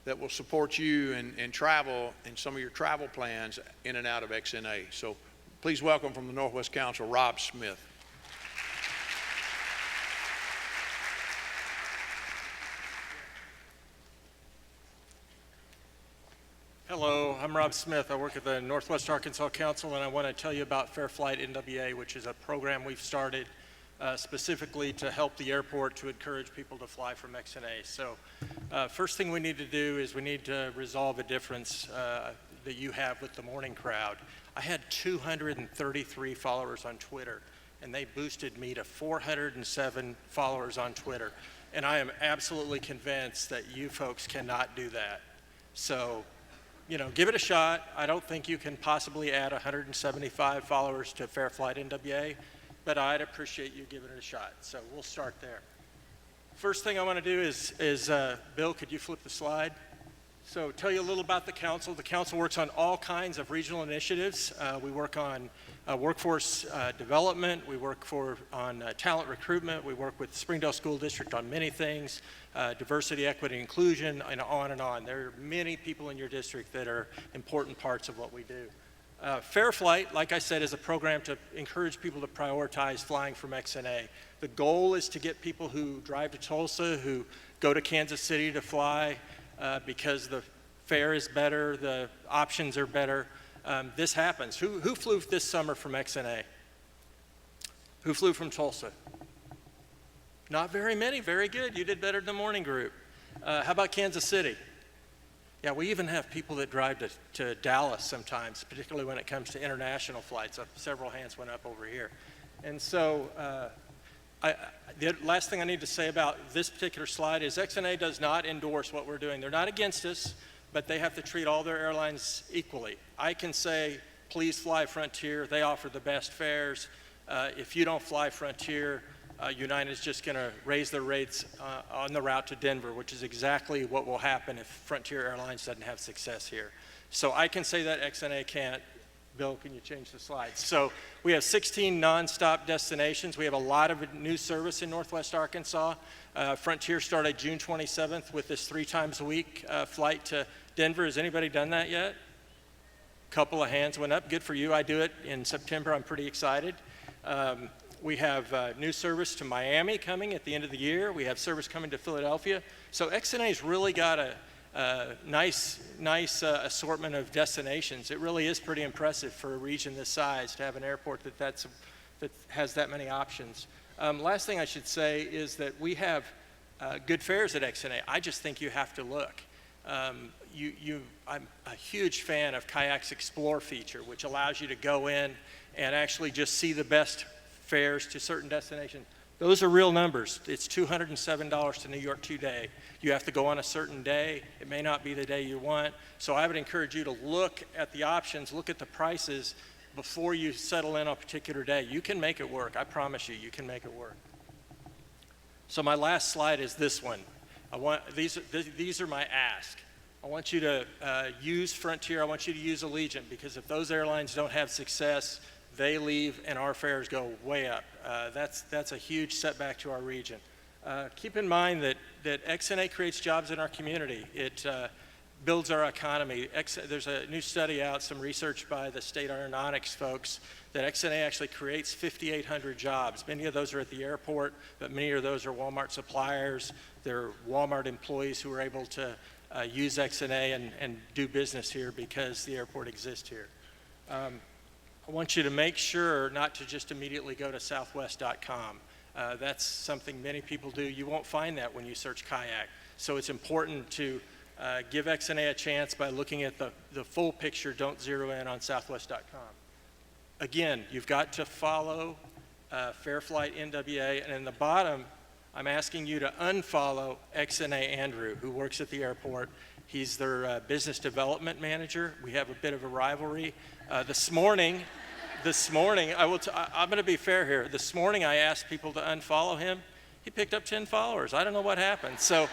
that will support you and travel and some of your travel plans in and out of XNA. So please welcome from the Northwest Council, Rob Smith. Hello, I'm Rob Smith. I work at the Northwest Arkansas Council, and I want to tell you about Fair Flight NWA, which is a program we've started specifically to help the airport to encourage people to fly from XNA. So first thing we need to do is we need to resolve a difference that you have with the morning crowd. I had 233 followers on Twitter, and they boosted me to 407 followers on Twitter. And I am absolutely convinced that you folks cannot do that. So, give it a shot. I don't think you can possibly add 175 followers to Fair Flight NWA, but I'd appreciate you giving it a shot. So we'll start there. First thing I want to do is Bill, could you flip the slide? So tell you a little about the council. The council works on all kinds of regional initiatives. We work on workforce development. We work on talent recruitment. We work with Springdale School District on many things, diversity, equity, inclusion, and on and on. There are many people in your district that are important parts of what we do. Fair Flight, like I said, is a program to encourage people to prioritize flying from XNA. The goal is to get people who drive to Tulsa, who go to Kansas City to fly because the fare is better, the options are better. This happens. Who flew this summer from XNA? Who flew from Tulsa? Not very many. Very good. You did better than the morning group. How about Kansas City? Yeah, we even have people that drive to Dallas sometimes, particularly when it comes to international flights. Several hands went up over here. And so the last thing I need to say about this particular slide is XNA does not endorse what we're doing. They're not against us, but they have to treat all their airlines equally. I can say, please fly Frontier. They offer the best fares. If you don't fly Frontier, United is just going to raise their rates on the route to Denver, which is exactly what will happen if Frontier Airlines doesn't have success here. So I can say that XNA can't. Bill, can you change the slides? So we have 16 nonstop destinations. We have a lot of new service in Northwest Arkansas. Frontier started June 27th with this 3 times a week flight to Denver. Has anybody done that yet? Couple of hands went up. Good for you. I do it in September. I'm pretty excited. We have new service to Miami coming at the end of the year. We have service coming to Philadelphia. So XNA's really got a nice assortment of destinations. It really is pretty impressive for a region this size to have an airport that has that many options. Last thing I should say is that we have good fares at XNA. I just think you have to look. I'm a huge fan of Kayak's Explore feature, which allows you to go in and actually just see the best fares to certain destinations. Those are real numbers. It's $207 to New York today. You have to go on a certain day. It may not be the day you want. So I would encourage you to look at the options, look at the prices before you settle in on a particular day. You can make it work. I promise you, you can make it work. So my last slide is this one. These are my ask. I want you to use Frontier. I want you to use Allegiant, because if those airlines don't have success, they leave and our fares go way up. That's a huge setback to our region. Keep in mind that XNA creates jobs in our community. It builds our economy. There's a new study out, some research by the state aeronautics folks, that XNA actually creates 5,800 jobs. Many of those are at the airport, but many of those are Walmart suppliers. They're Walmart employees who are able to use XNA and do business here because the airport exists here. I want you to make sure not to just immediately go to southwest.com. That's something many people do. You won't find that when you search kayak. So it's important to give XNA a chance by looking at the full picture. Don't zero in on southwest.com. Again, you've got to follow Fairflight NWA, and in the bottom, I'm asking you to unfollow XNA Andrew, who works at the airport. He's their business development manager. We have a bit of a rivalry. This morning, I'm going to be fair here. This morning, I asked people to unfollow him. He picked up 10 followers. I don't know what happened. So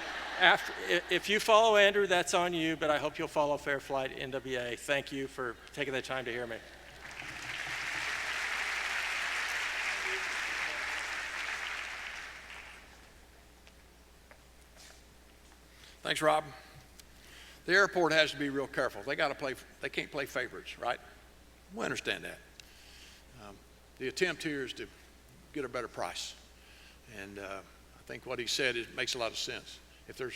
if you follow Andrew, that's on you, but I hope you'll follow Fairflight NWA. Thank you for taking the time to hear me. Thanks, Rob. The airport has to be real careful. They can't play favorites, right? We understand that. The attempt here is to get a better price. And I think what he said makes a lot of sense. If there's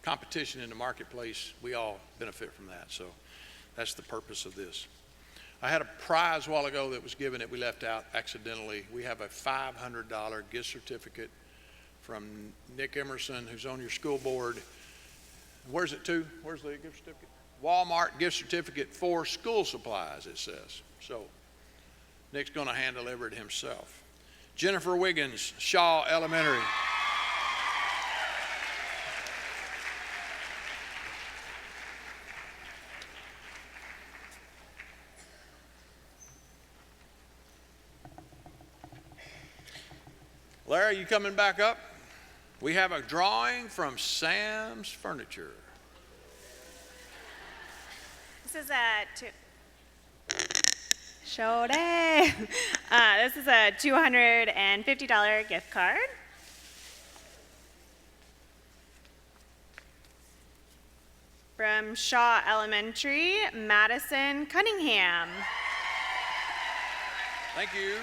competition in the marketplace, we all benefit from that. So that's the purpose of this. I had a prize a while ago that was given that we left out accidentally. We have a $500 gift certificate from Nick Emerson, who's on your school board. Where's it to? Where's the gift certificate? Walmart gift certificate for school supplies, it says. So Nick's going to hand deliver it himself. Jennifer Wiggins, Shaw Elementary. Larry, you coming back up? We have a drawing from Sam's Furniture. This is this is a $250 gift card. From Shaw Elementary, Madison Cunningham. Thank you.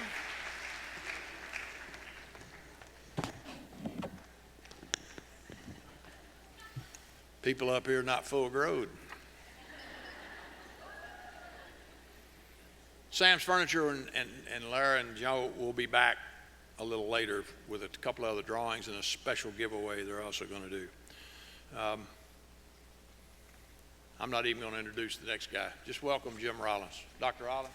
People up here not full growed. Sam's Furniture and Lara and Joe will be back a little later with a couple other drawings and a special giveaway they're also going to do. I'm not even going to introduce the next guy. Just welcome Jim Rollins. Dr. Rollins.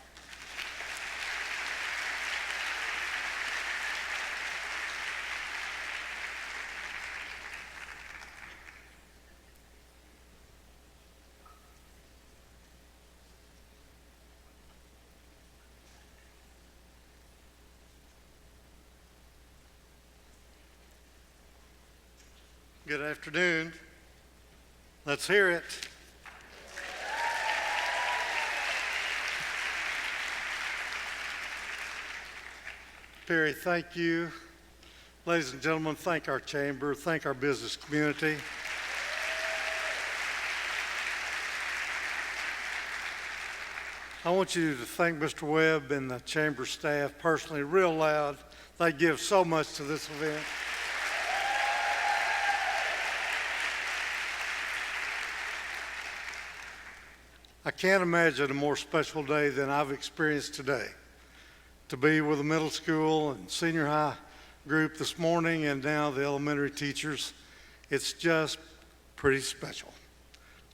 Good afternoon. Let's hear it. Perry, thank you. Ladies and gentlemen, thank our chamber, thank our business community. I want you to thank Mr. Webb and the chamber staff personally, real loud. They give so much to this event. I can't imagine a more special day than I've experienced today. To be with the middle school and senior high group this morning and now the elementary teachers, it's just pretty special.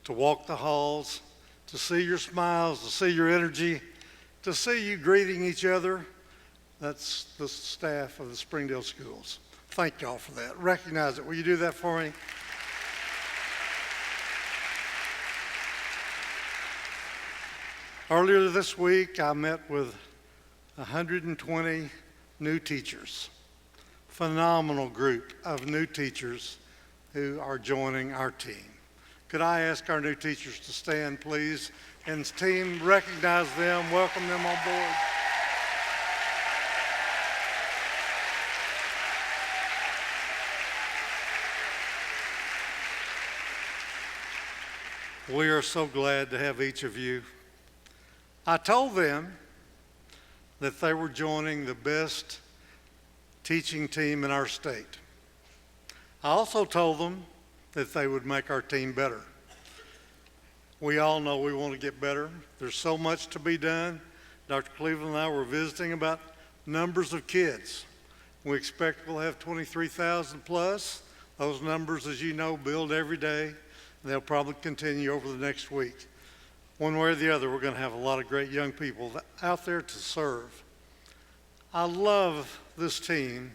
To walk the halls, to see your smiles, to see your energy, to see you greeting each other. That's the staff of the Springdale schools. Thank y'all for that. Recognize it. Will you do that for me? Earlier this week, I met with 120 new teachers. Phenomenal group of new teachers who are joining our team. Could I ask our new teachers to stand, please? And team, recognize them, welcome them on board. We are so glad to have each of you. I told them that they were joining the best teaching team in our state. I also told them that they would make our team better. We all know we want to get better. There's so much to be done. Dr. Cleveland and I were visiting about numbers of kids. We expect we'll have 23,000 plus. Those numbers, as you know, build every day, and they'll probably continue over the next week. One way or the other, we're going to have a lot of great young people out there to serve. I love this team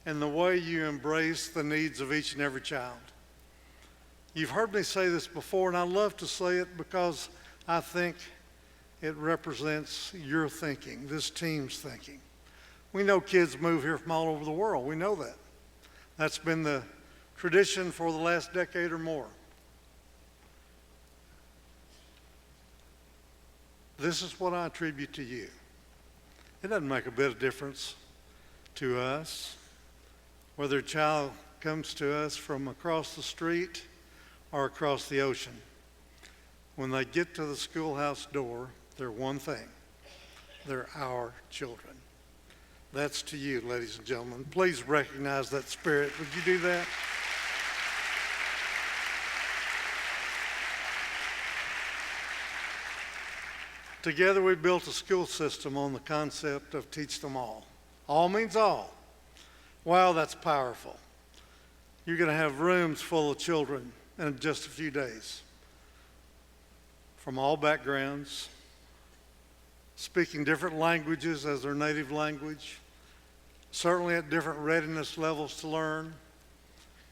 and the way you embrace the needs of each and every child. You've heard me say this before, and I love to say it because I think it represents your thinking, this team's thinking. We know kids move here from all over the world. We know that. That's been the tradition for the last decade or more. This is what I attribute to you. It doesn't make a bit of difference to us whether a child comes to us from across the street or across the ocean. When they get to the schoolhouse door, they're one thing. They're our children. That's to you, ladies and gentlemen. Please recognize that spirit. Would you do that? Together we built a school system on the concept of teach them all. All means all. Wow, that's powerful. You're going to have rooms full of children in just a few days from all backgrounds, speaking different languages as their native language, certainly at different readiness levels to learn,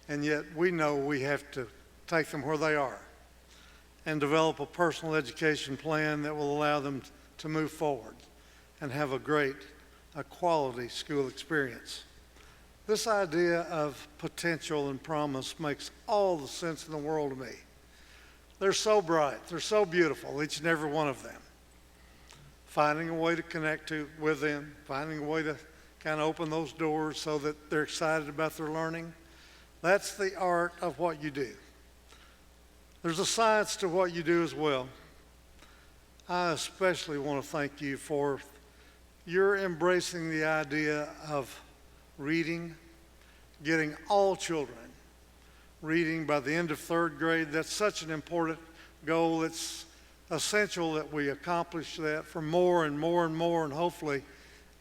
and yet we know we have to take them where they are and develop a personal education plan that will allow them to move forward and have a quality school experience. This idea of potential and promise makes all the sense in the world to me. They're so bright, they're so beautiful, each and every one of them. Finding a way to connect with them, finding a way to kind of open those doors so that they're excited about their learning. That's the art of what you do. There's a science to what you do as well. I especially want to thank you for your embracing the idea of reading, getting all children reading by the end of third grade. That's such an important goal. It's essential that we accomplish that for more and more and more, and hopefully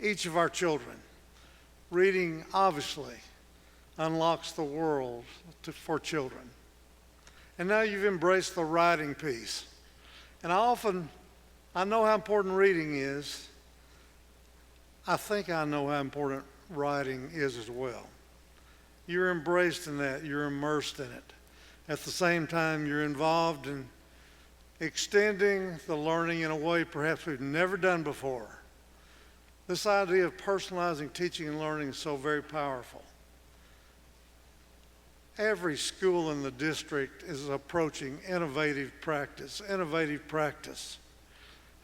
each of our children. Reading obviously unlocks the world for children. And now you've embraced the writing piece. And I know how important reading is. I think I know how important writing is as well. You're embraced in that. You're immersed in it. At the same time, you're involved in extending the learning in a way perhaps we've never done before. This idea of personalizing teaching and learning is so very powerful. Every school in the district is approaching innovative practice.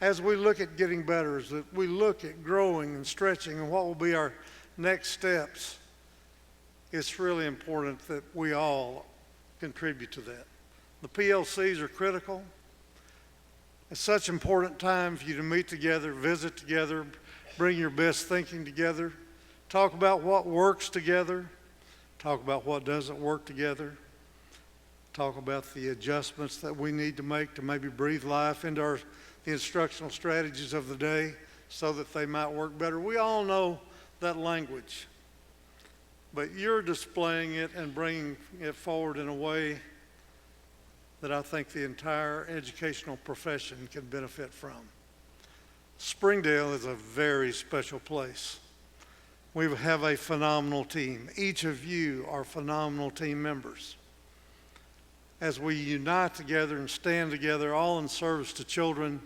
As we look at getting better, as we look at growing and stretching and what will be our next steps, it's really important that we all contribute to that. The PLCs are critical. It's such an important time for you to meet together, visit together, bring your best thinking together, talk about what works together, talk about what doesn't work together, talk about the adjustments that we need to make to maybe breathe life into the instructional strategies of the day so that they might work better. We all know that language, but you're displaying it and bringing it forward in a way that I think the entire educational profession can benefit from. Springdale is a very special place. We have a phenomenal team. Each of you are phenomenal team members. As we unite together and stand together, all in service to children,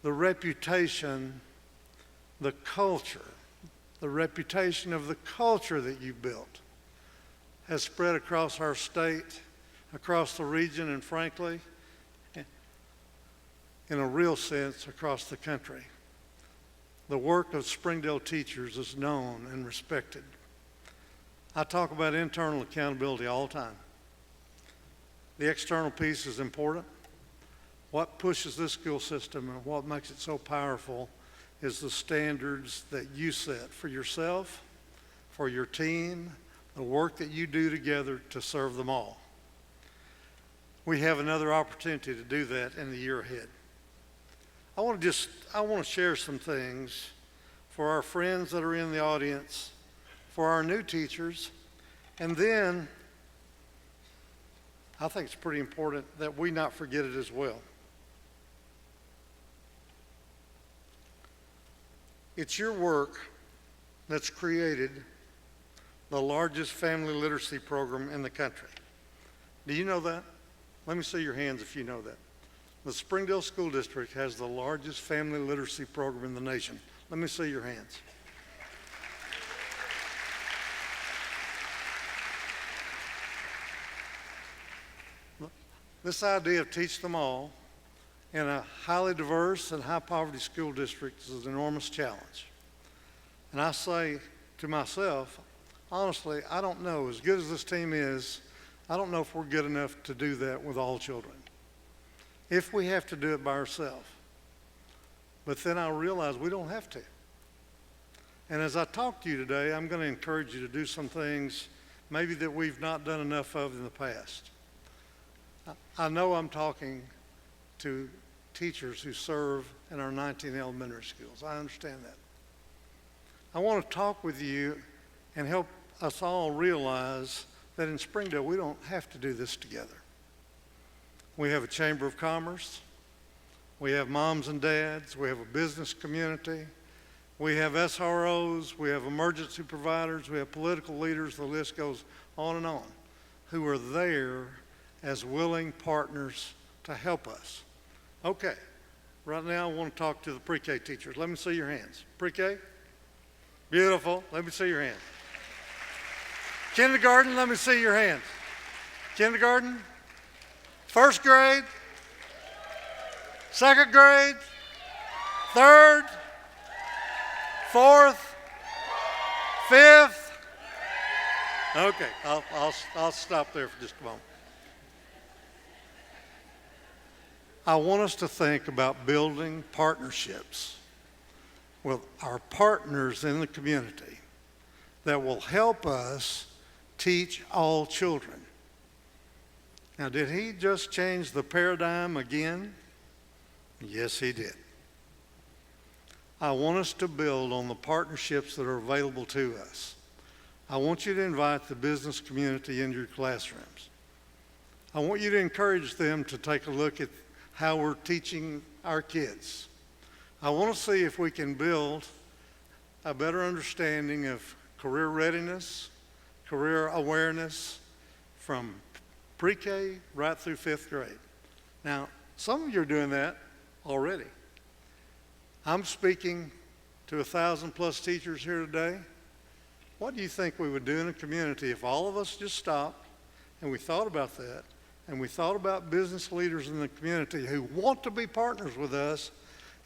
the reputation, the culture, the reputation of the culture that you built has spread across our state, across the region, and frankly, in a real sense, across the country. The work of Springdale teachers is known and respected. I talk about internal accountability all the time. The external piece is important. What pushes this school system and what makes it so powerful is the standards that you set for yourself, for your team, the work that you do together to serve them all. We have another opportunity to do that in the year ahead. I want to share some things for our friends that are in the audience, for our new teachers, and then I think it's pretty important that we not forget it as well. It's your work that's created the largest family literacy program in the country. Do you know that? Let me see your hands if you know that. The Springdale School District has the largest family literacy program in the nation. Let me see your hands. This idea of teach them all in a highly diverse and high poverty school district is an enormous challenge. And I say to myself, honestly, I don't know, as good as this team is, I don't know if we're good enough to do that with all children. If we have to do it by ourselves. But then I realize we don't have to. And as I talk to you today, I'm going to encourage you to do some things maybe that we've not done enough of in the past. I know I'm talking to teachers who serve in our 19 elementary schools. I understand that. I want to talk with you and help us all realize that in Springdale we don't have to do this together. We have a Chamber of Commerce. We have moms and dads. We have a business community. We have SROs. We have emergency providers. We have political leaders. The list goes on, who are there as willing partners to help us. Okay, right now I want to talk to the pre-K teachers. Let me see your hands. Pre-K? Beautiful. Let me see your hands. Kindergarten, let me see your hands. Kindergarten? First grade? Second grade? Third? Fourth? Fifth? Okay, I'll stop there for just a moment. I want us to think about building partnerships with our partners in the community that will help us teach all children. Now, did he just change the paradigm again? Yes, he did. I want us to build on the partnerships that are available to us. I want you to invite the business community into your classrooms. I want you to encourage them to take a look at how we're teaching our kids. I want to see if we can build a better understanding of career readiness, career awareness from pre-K right through fifth grade. Now, some of you are doing that already. I'm speaking to 1,000+ teachers here today. What do you think we would do in a community if all of us just stopped and we thought about that, and we thought about business leaders in the community who want to be partners with us,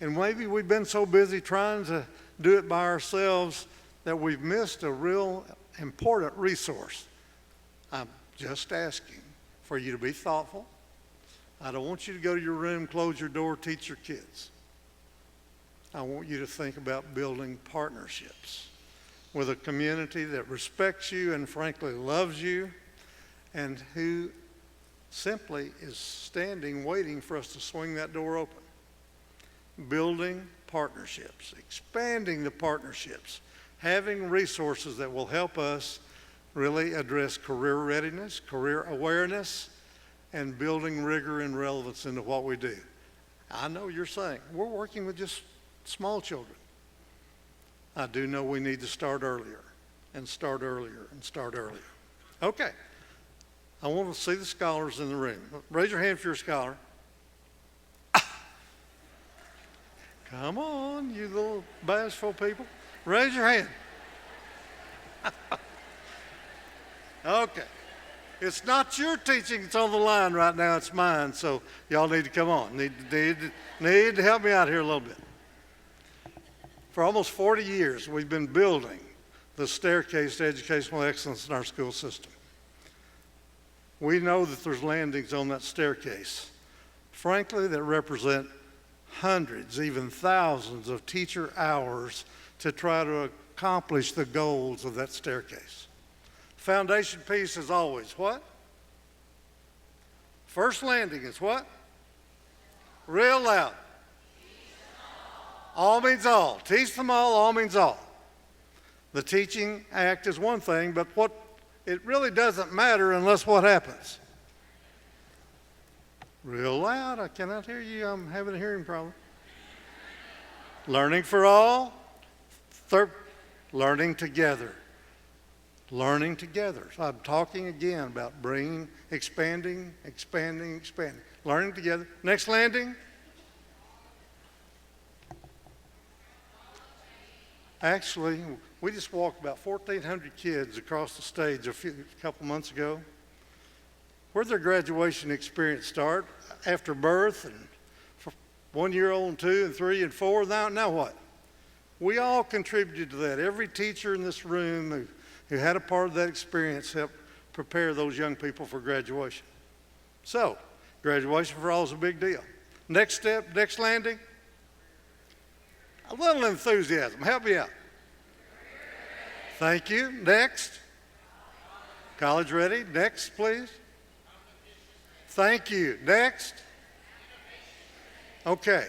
and maybe we've been so busy trying to do it by ourselves that we've missed a real important resource. I'm just asking for you to be thoughtful. I don't want you to go to your room, close your door, teach your kids. I want you to think about building partnerships. with a community that respects you and frankly loves you, and who simply is standing waiting for us to swing that door open. Building partnerships, expanding the partnerships, having resources that will help us really address career readiness, career awareness, and building rigor and relevance into what we do. I know you're saying, we're working with just small children. I do know we need to start earlier and start earlier and start earlier. Okay, I want to see the scholars in the room. Raise your hand if you're a scholar. Come on, you little bashful people. Raise your hand. Okay. It's not your teaching that's on the line right now, it's mine, so y'all need to come on. Need to help me out here a little bit. For almost 40 years, we've been building the staircase to educational excellence in our school system. We know that there's landings on that staircase, frankly, that represent hundreds, even thousands of teacher hours to try to accomplish the goals of that staircase. Foundation piece is always what? First landing is what? Real loud. All means all. Teach them all means all. The teaching act is one thing, but it really doesn't matter unless what happens? Real loud. I cannot hear you. I'm having a hearing problem. Learning for all. Third, learning together. Learning together. So I'm talking again about bringing, expanding. Learning together. Next landing. Actually, we just walked about 1,400 kids across the stage a couple months ago. Where'd their graduation experience start? After birth, and 1 year old and 2 and 3 and 4. Now what? We all contributed to that. Every teacher in this room who had a part of that experience helped prepare those young people for graduation. So, graduation for all is a big deal. Next step, next landing. A little enthusiasm. Help me out. Thank you. Next. College ready. Next, please. Thank you. Next. Okay.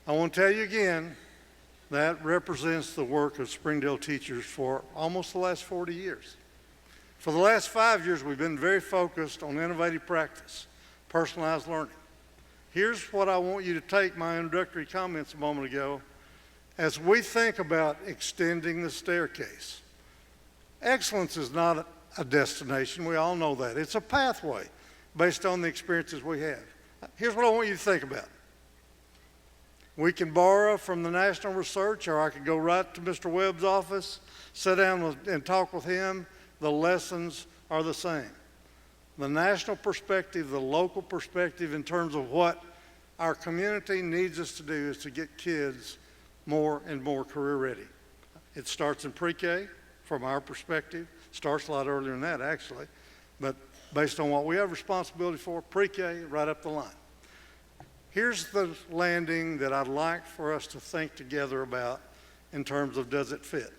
I want to tell you again, that represents the work of Springdale teachers for almost the last 40 years. For the last 5 years, we've been very focused on innovative practice, personalized learning. Here's what I want you to take my introductory comments a moment ago. As we think about extending the staircase, excellence is not a destination. We all know that. It's a pathway based on the experiences we have. Here's what I want you to think about. We can borrow from the national research, or I could go right to Mr. Webb's office, sit down and talk with him. The lessons are the same. The national perspective, the local perspective in terms of what our community needs us to do is to get kids more and more career ready. It starts in pre-K from our perspective. Starts a lot earlier than that, actually. But based on what we have responsibility for, pre-K, right up the line. Here's the landing that I'd like for us to think together about in terms of does it fit?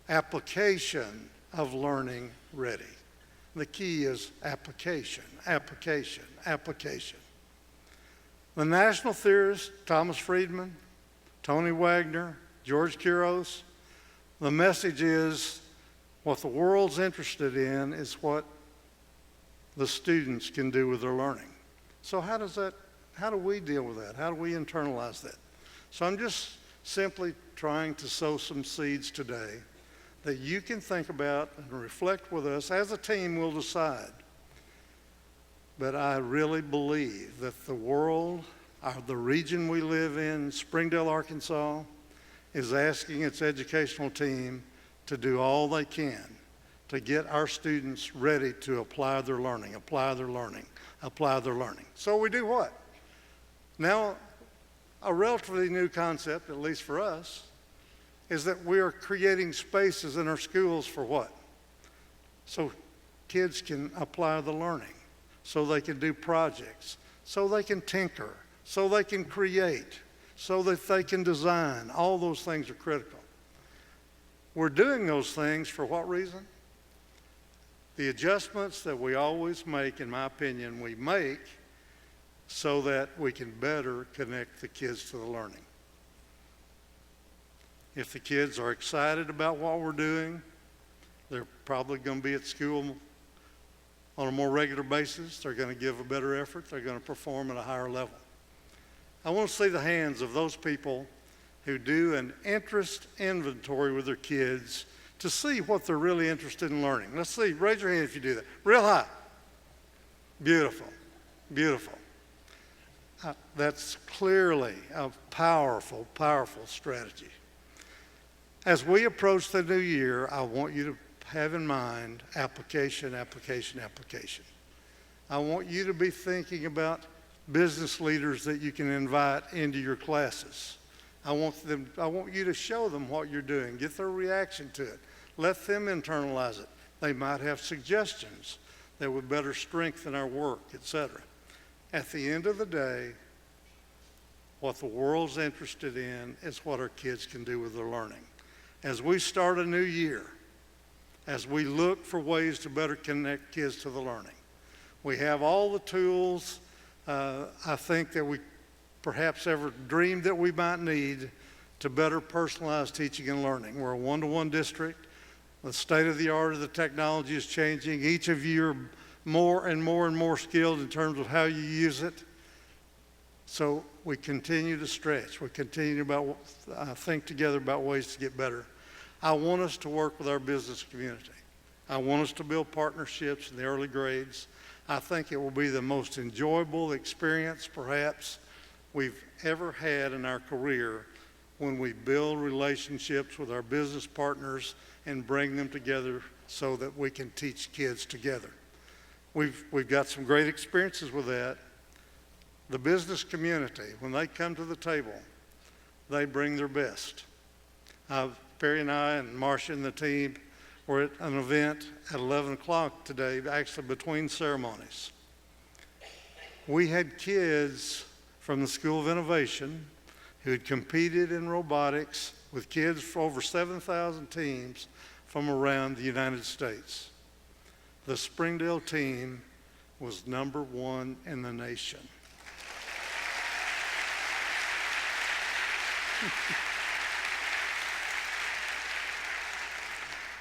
Application of learning ready. The key is application, application, application. The national theorists, Thomas Friedman, Tony Wagner, George Couros, the message is what the world's interested in is what the students can do with their learning. So how do we deal with that? How do we internalize that? So I'm just simply trying to sow some seeds today that you can think about and reflect with us. As a team, we'll decide. But I really believe that the world, the region we live in, Springdale, Arkansas, is asking its educational team to do all they can to get our students ready to apply their learning, apply their learning, apply their learning. So we do what? Now, a relatively new concept, at least for us, is that we are creating spaces in our schools for what? So kids can apply the learning, so they can do projects, so they can tinker, so they can create, so that they can design. All those things are critical. We're doing those things for what reason? The adjustments that we always make, in my opinion, we make so that we can better connect the kids to the learning. If the kids are excited about what we're doing, they're probably going to be at school on a more regular basis. They're going to give a better effort. They're going to perform at a higher level. I want to see the hands of those people who do an interest inventory with their kids to see what they're really interested in learning. Let's see. Raise your hand if you do that. Real high. Beautiful. Beautiful. That's clearly a powerful, powerful strategy. As we approach the new year, I want you to have in mind application, application, application. I want you to be thinking about business leaders that you can invite into your classes. I want you to show them what you're doing, get their reaction to it. Let them internalize it. They might have suggestions that would better strengthen our work, etc. At the end of the day, what the world's interested in is what our kids can do with their learning. As we start a new year, as we look for ways to better connect kids to the learning, we have all the tools I think that we perhaps ever dreamed that we might need to better personalize teaching and learning. We're a one-to-one district. The state of the art of the technology is changing. Each of you are more and more and more skilled in terms of how you use it. So we continue to stretch. We continue to think together about ways to get better. I want us to work with our business community. I want us to build partnerships in the early grades. I think it will be the most enjoyable experience perhaps we've ever had in our career when we build relationships with our business partners and bring them together so that we can teach kids together. We've got some great experiences with that. The business community, when they come to the table, they bring their best. Perry and I and Marcia and the team were at an event at 11 o'clock today, actually between ceremonies. We had kids from the School of Innovation who had competed in robotics with kids for over 7,000 teams from around the United States. The Springdale team was #1 in the nation.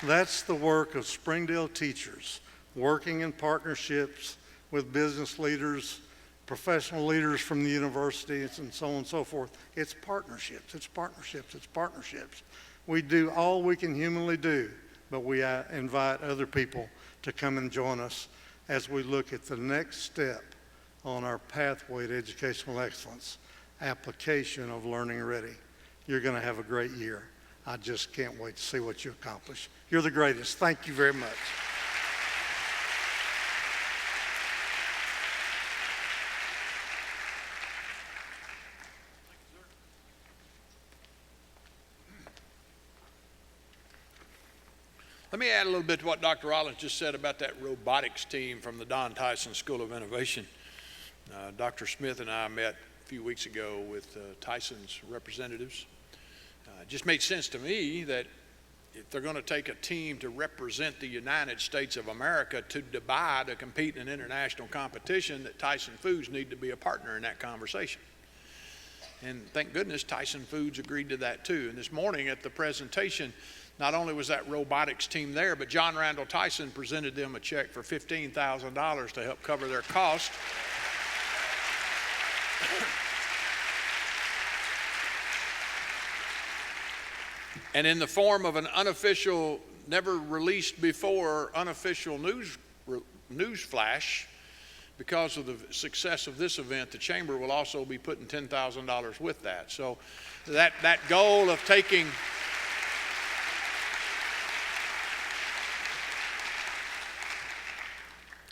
That's the work of Springdale teachers, working in partnerships with business leaders, professional leaders from the universities, and so on and so forth. It's partnerships, it's partnerships, it's partnerships. We do all we can humanly do, but we invite other people to come and join us as we look at the next step on our pathway to educational excellence, application of Learning Ready. You're going to have a great year. I just can't wait to see what you accomplish. You're the greatest. Thank you very much. Let me add a little bit to what Dr. Rollins just said about that robotics team from the Don Tyson School of Innovation. Dr. Smith and I met a few weeks ago with Tyson's representatives. It just made sense to me that if they're going to take a team to represent the United States of America to Dubai to compete in an international competition, that Tyson Foods need to be a partner in that conversation. And thank goodness Tyson Foods agreed to that too. And this morning at the presentation, not only was that robotics team there, but John Randall Tyson presented them a check for $15,000 to help cover their cost. And in the form of an unofficial, never released before, unofficial news flash, because of the success of this event, the Chamber will also be putting $10,000 with that. So that goal of taking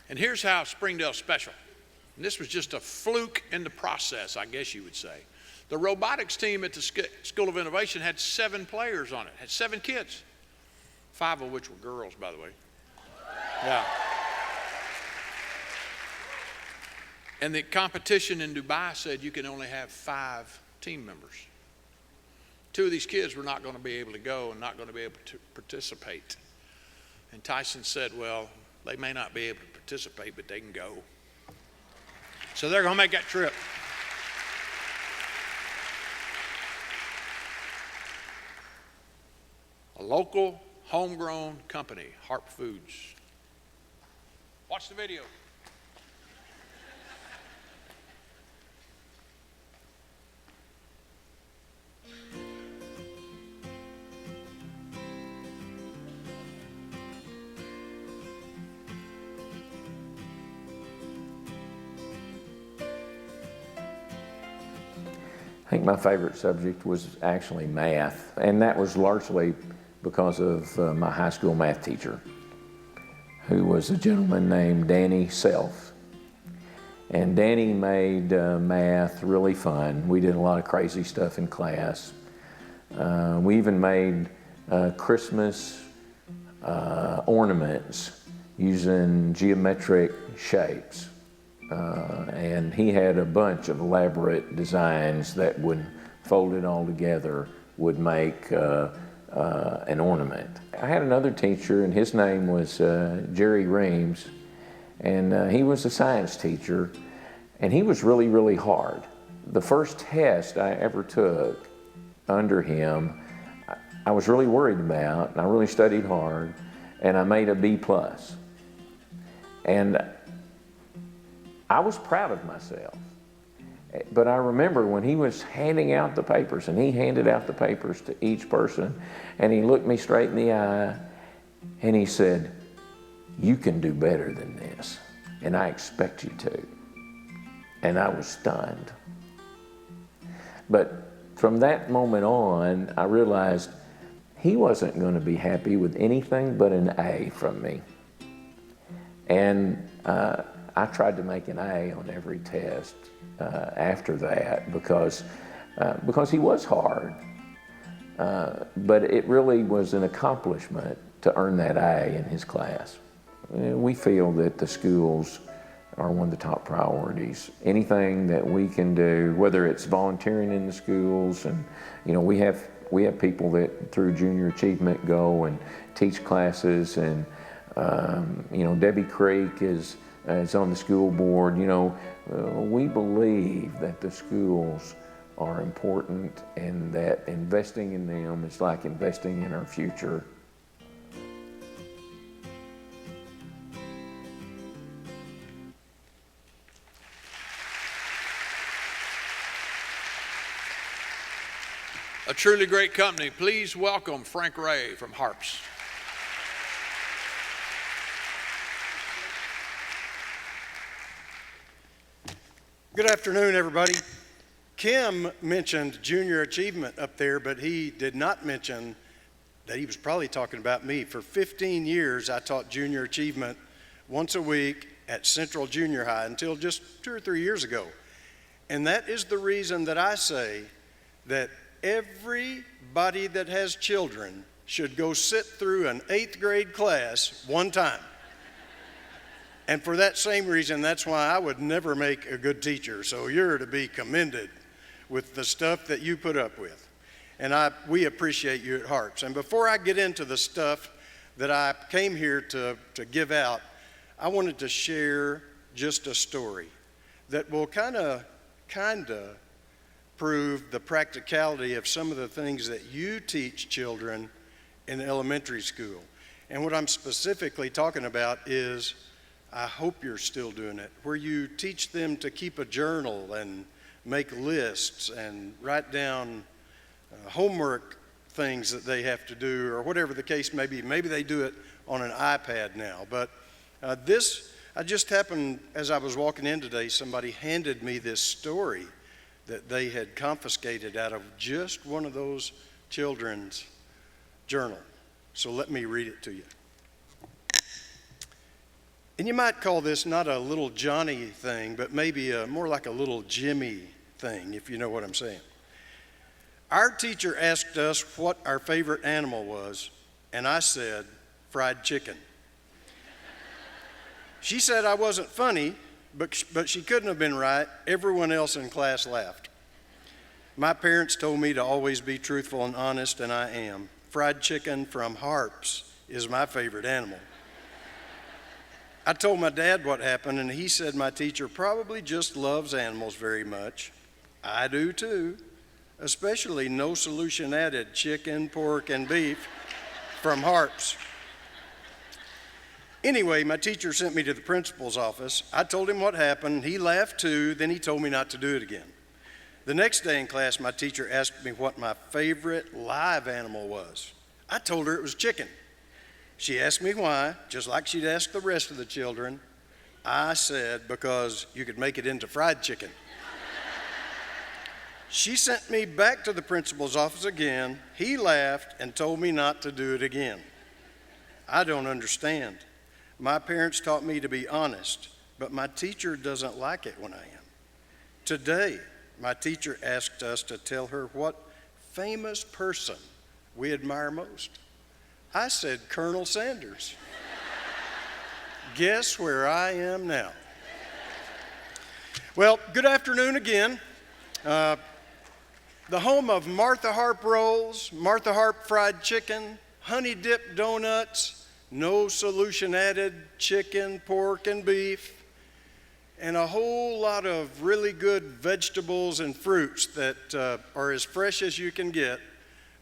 and here's how Springdale's special. And this was just a fluke in the process, I guess you would say. The robotics team at the School of Innovation had 7 players on it, had 7 kids, 5 of which were girls, by the way. Yeah. And the competition in Dubai said you can only have 5 team members. 2 of these kids were not going to be able to go and not going to be able to participate. And Tyson said, well, they may not be able to participate, but they can go. So they're going to make that trip. A local, homegrown company, HAR-BER Foods. Watch the video. I think my favorite subject was actually math, and that was largely because of my high school math teacher, who was a gentleman named Danny Self. And Danny made math really fun. We did a lot of crazy stuff in class. We even made Christmas ornaments using geometric shapes. And he had a bunch of elaborate designs that would, folded all together, would make an ornament. I had another teacher, and his name was Jerry Reams, and he was a science teacher, and he was really, really hard. The first test I ever took under him, I was really worried about, and I really studied hard, and I made a B+. And I was proud of myself. But I remember when he was handing out the papers, and he handed out the papers to each person, and he looked me straight in the eye, and he said, "You can do better than this, and I expect you to." And I was stunned. But from that moment on, I realized he wasn't going to be happy with anything but an A from me. And I tried to make an A on every test after that because he was hard. But it really was an accomplishment to earn that A in his class. We feel that the schools are one of the top priorities. Anything that we can do, whether it's volunteering in the schools, and we have people that through junior achievement go and teach classes, and Debbie Creek is on the school board. We believe that the schools are important, and that investing in them is like investing in our future. A truly great company. Please welcome Frank Ray from HAR-BER. Good afternoon, everybody. Kim mentioned junior achievement up there, but he did not mention that he was probably talking about me. For 15 years, I taught junior achievement once a week at Central Junior High until just 2 or 3 years ago. And that is the reason that I say that everybody that has children should go sit through an 8th grade class one time. And for that same reason, that's why I would never make a good teacher. So you're to be commended with the stuff that you put up with. And we appreciate you at HAR-BER. And before I get into the stuff that I came here to give out, I wanted to share just a story that will kind of prove the practicality of some of the things that you teach children in elementary school. And what I'm specifically talking about is, I hope you're still doing it, where you teach them to keep a journal and make lists and write down homework things that they have to do, or whatever the case may be. Maybe they do it on an iPad now. But I just happened, as I was walking in today, somebody handed me this story that they had confiscated out of just one of those children's journal. So let me read it to you. And you might call this not a little Johnny thing, but maybe more like a little Jimmy thing, if you know what I'm saying. Our teacher asked us what our favorite animal was, and I said, fried chicken. She said I wasn't funny, but she couldn't have been right. Everyone else in class laughed. My parents told me to always be truthful and honest, and I am. Fried chicken from HAR-BER is my favorite animal. I told my dad what happened, and he said my teacher probably just loves animals very much. I do too, especially no solution added chicken, pork, and beef from HAR-BER. Anyway, my teacher sent me to the principal's office. I told him what happened. He laughed too, then he told me not to do it again. The next day in class, my teacher asked me what my favorite live animal was. I told her it was chicken. She asked me why, just like she'd asked the rest of the children. I said, because you could make it into fried chicken. She sent me back to the principal's office again. He laughed and told me not to do it again. I don't understand. My parents taught me to be honest, but my teacher doesn't like it when I am. Today, my teacher asked us to tell her what famous person we admire most. I said Colonel Sanders. Guess where I am now? Well, good afternoon again. The home of Martha Harp rolls, Martha Harp fried chicken, honey dip donuts, no solution added chicken, pork, and beef, and a whole lot of really good vegetables and fruits that are as fresh as you can get.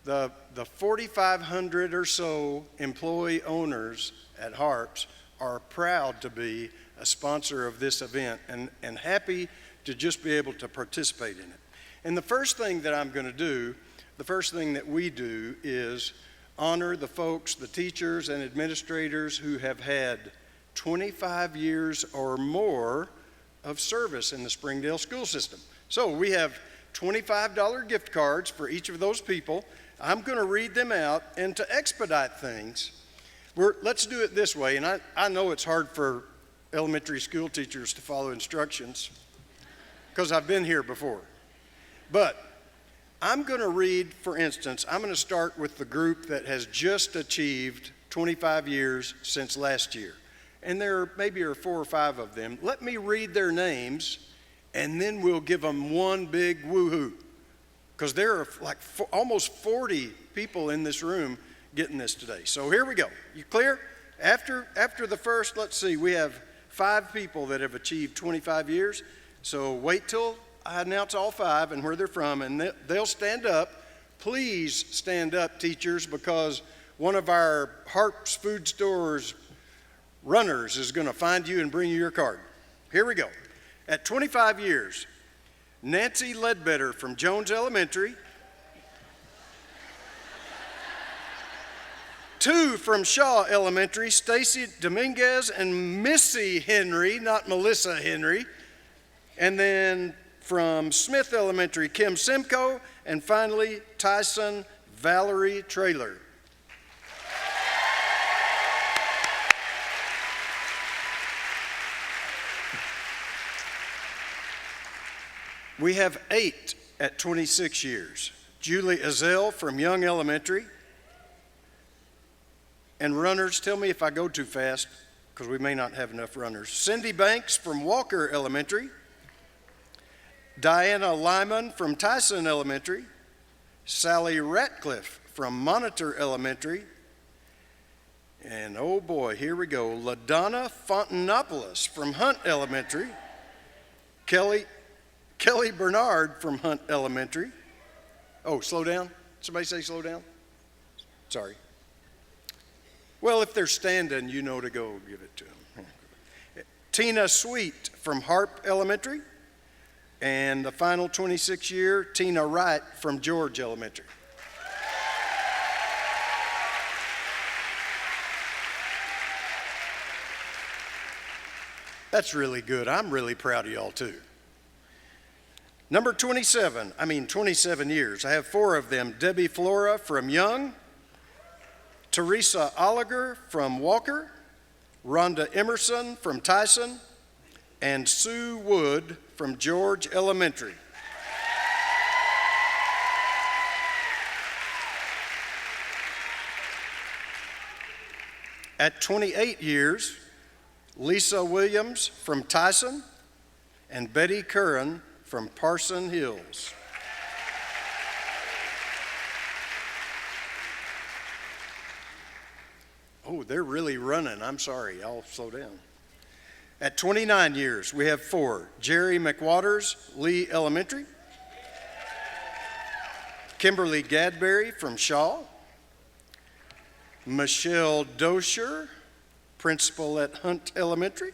The 4,500 or so employee owners at HAR-BER are proud to be a sponsor of this event and happy to just be able to participate in it. And the first thing that I'm going to do, the first thing that we do is honor the folks, the teachers and administrators who have had 25 years or more of service in the Springdale school system. So we have $25 gift cards for each of those people. I'm going to read them out, and to expedite things, let's do it this way. And I know it's hard for elementary school teachers to follow instructions because I've been here before. But I'm going to read, for instance, I'm going to start with the group that has just achieved 25 years since last year. And there maybe are 4 or 5 of them. Let me read their names, and then we'll give them one big woohoo. Because there are like almost 40 people in this room getting this today. So here we go. You clear? After the first, let's see, we have 5 people that have achieved 25 years. So wait till I announce all 5 and where they're from, and they'll stand up. Please stand up, teachers, because one of our HAR-BER food stores runners is going to find you and bring you your card. Here we go. At 25 years, Nancy Ledbetter from Jones Elementary. 2 from Shaw Elementary, Stacy Dominguez and Missy Henry, not Melissa Henry. And then from Smith Elementary, Kim Simcoe. And finally, Tyson Valerie Traylor. We have 8 at 26 years. Julie Azell from Young Elementary. And runners, tell me if I go too fast, because we may not have enough runners. Cindy Banks from Walker Elementary. Diana Lyman from Tyson Elementary. Sally Ratcliffe from Monitor Elementary. And oh boy, here we go. LaDonna Fontanopoulos from Hunt Elementary. Kelly Bernard from Hunt Elementary. Oh, slow down. Somebody say slow down. Sorry. Well, if they're standing, you know to go give it to them. Tina Sweet from Harp Elementary. And the final 26-year, Tina Wright from George Elementary. That's really good. I'm really proud of y'all too. Number 27 years. I have 4 of them. Debbie Flora from Young, Teresa Oliger from Walker, Rhonda Emerson from Tyson, and Sue Wood from George Elementary. At 28 years, Lisa Williams from Tyson and Betty Curran from Parson Hills. Oh, they're really running. I'm sorry. I'll slow down. At 29 years, we have 4. Jerry McWaters, Lee Elementary. Kimberly Gadberry from Shaw. Michelle Dosher, principal at Hunt Elementary.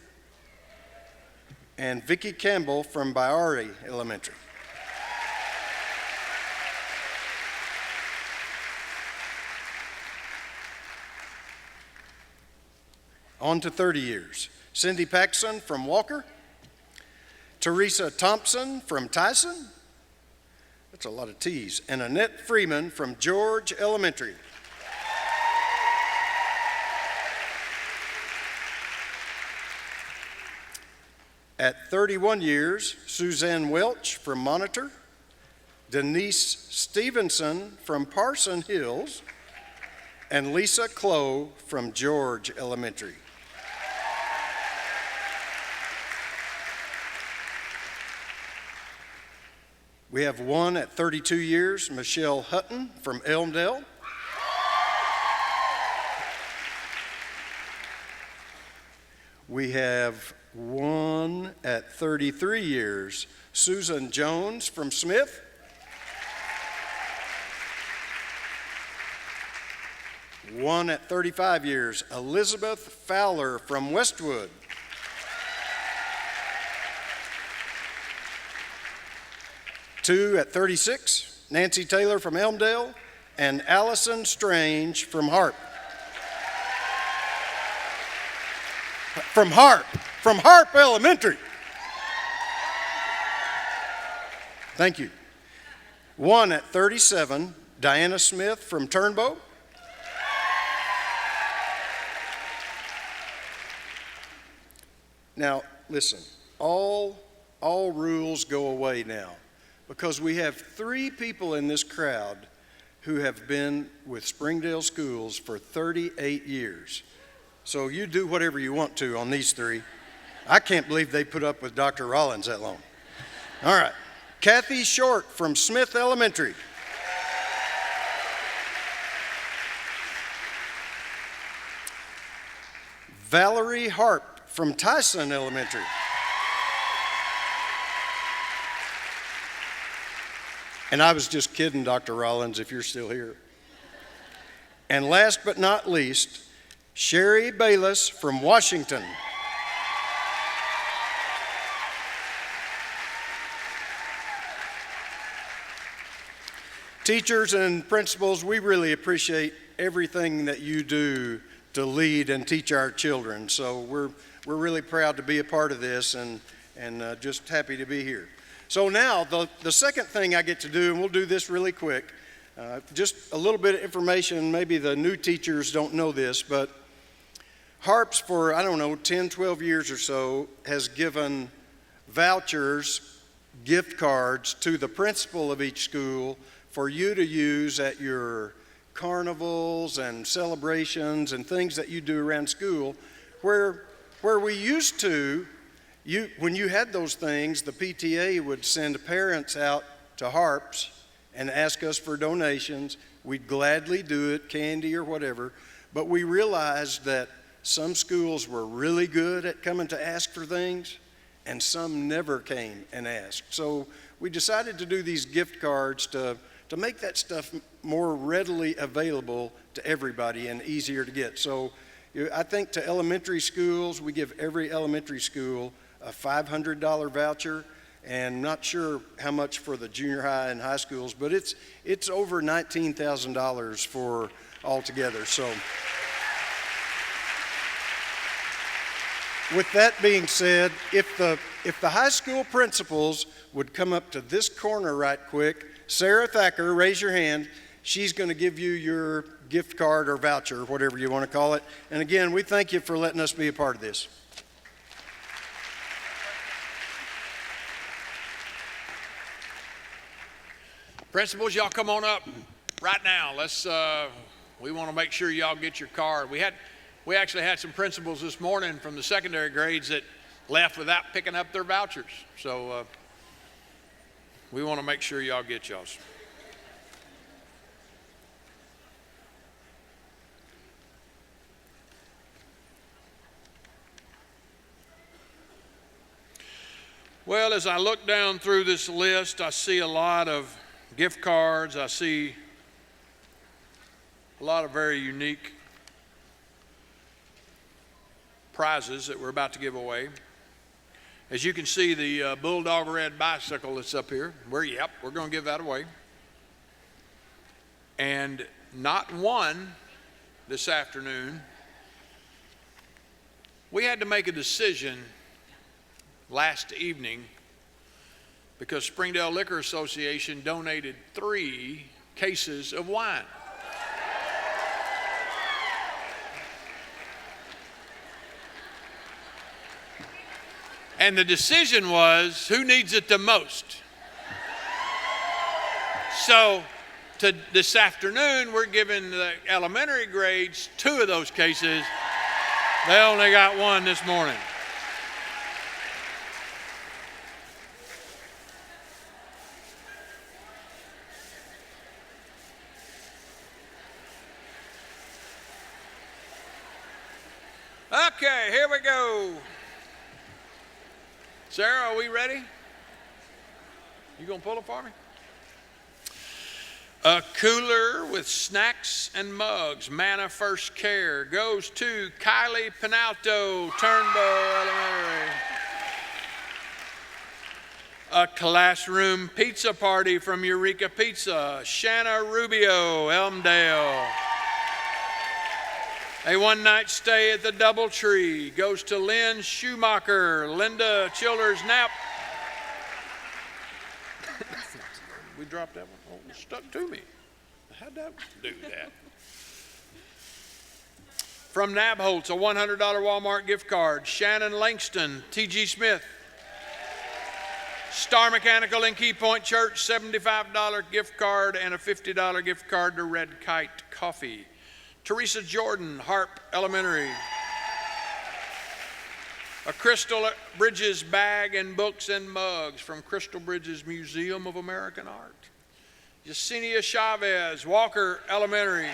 And Vicki Campbell from Biari Elementary. On to 30 years. Cindy Paxson from Walker. Teresa Thompson from Tyson. That's a lot of T's. And Annette Freeman from George Elementary. At 31 years, Suzanne Welch from Monitor. Denise Stevenson from Parson Hills. And Lisa Clow from George Elementary. We have 1 at 32 years, Michelle Hutton from Elmdale. We have 1 at 33 years, Susan Jones from Smith. One at 35 years, Elizabeth Fowler from Westwood. Two at 36, Nancy Taylor from Elmdale, and Allison Strange from Harp. From Harp Elementary. Thank you. 1 at 37, Diana Smith from Turnbow. Now, listen, all rules go away now, because we have 3 people in this crowd who have been with Springdale Schools for 38 years. So you do whatever you want to on these 3. I can't believe they put up with Dr. Rollins that long. All right. Kathy Short from Smith Elementary. Valerie Harp from Tyson Elementary. And I was just kidding, Dr. Rollins, if you're still here. And last but not least, Sherry Bayless from Washington. Teachers and principals, we really appreciate everything that you do to lead and teach our children. So we're really proud to be a part of this and just happy to be here. So now, the second thing I get to do, and we'll do this really quick, just a little bit of information, maybe the new teachers don't know this, but HARPS for, 10, 12 years or so has given vouchers, gift cards to the principal of each school for you to use at your carnivals and celebrations and things that you do around school, where we used to, when you had those things, the PTA would send parents out to HARPS and ask us for donations. We'd gladly do it, candy or whatever, but we realized that some schools were really good at coming to ask for things, and some never came and asked. So we decided to do these gift cards to make that stuff more readily available to everybody and easier to get. So I think to elementary schools, we give every elementary school a $500 voucher, and not sure how much for the junior high and high schools, but it's over $19,000 for all together. So with that being said, if the high school principals would come up to this corner right quick, Sarah Thacker, raise your hand. She's going to give you your gift card or voucher, whatever you want to call it. And again, we thank you for letting us be a part of this. Principals, y'all come on up right now. We want to make sure y'all get your card. We actually had some principals this morning from the secondary grades that left without picking up their vouchers. So we want to make sure y'all get y'all's. Well, as I look down through this list, I see a lot of gift cards. I see a lot of very unique prizes that we're about to give away. As you can see, the Bulldog Red bicycle that's up here, we're going to give that away. And not one this afternoon. We had to make a decision last evening because Springdale Liquor Association donated 3 cases of wine. And the decision was, who needs it the most? So this afternoon, we're giving the elementary grades 2 of those cases. They only got 1 this morning. Okay, here we go. Sarah, are we ready? You gonna pull it for me? A cooler with snacks and mugs, Manna First Care, goes to Kylie Penalto, Turnbow Elementary. A classroom pizza party from Eureka Pizza, Shanna Rubio, Elmdale. A one-night stay at the Doubletree goes to Lynn Schumacher, Linda Childers Knapp. We dropped that one. Oh, it stuck to me. How'd that do that? From Nabholz, a $100 Walmart gift card. Shannon Langston, T.G. Smith. Star Mechanical in Key Point Church, $75 gift card and a $50 gift card to Red Kite Coffee. Teresa Jordan, Harp Elementary. A Crystal Bridges bag and books and mugs from Crystal Bridges Museum of American Art. Yesenia Chavez, Walker Elementary.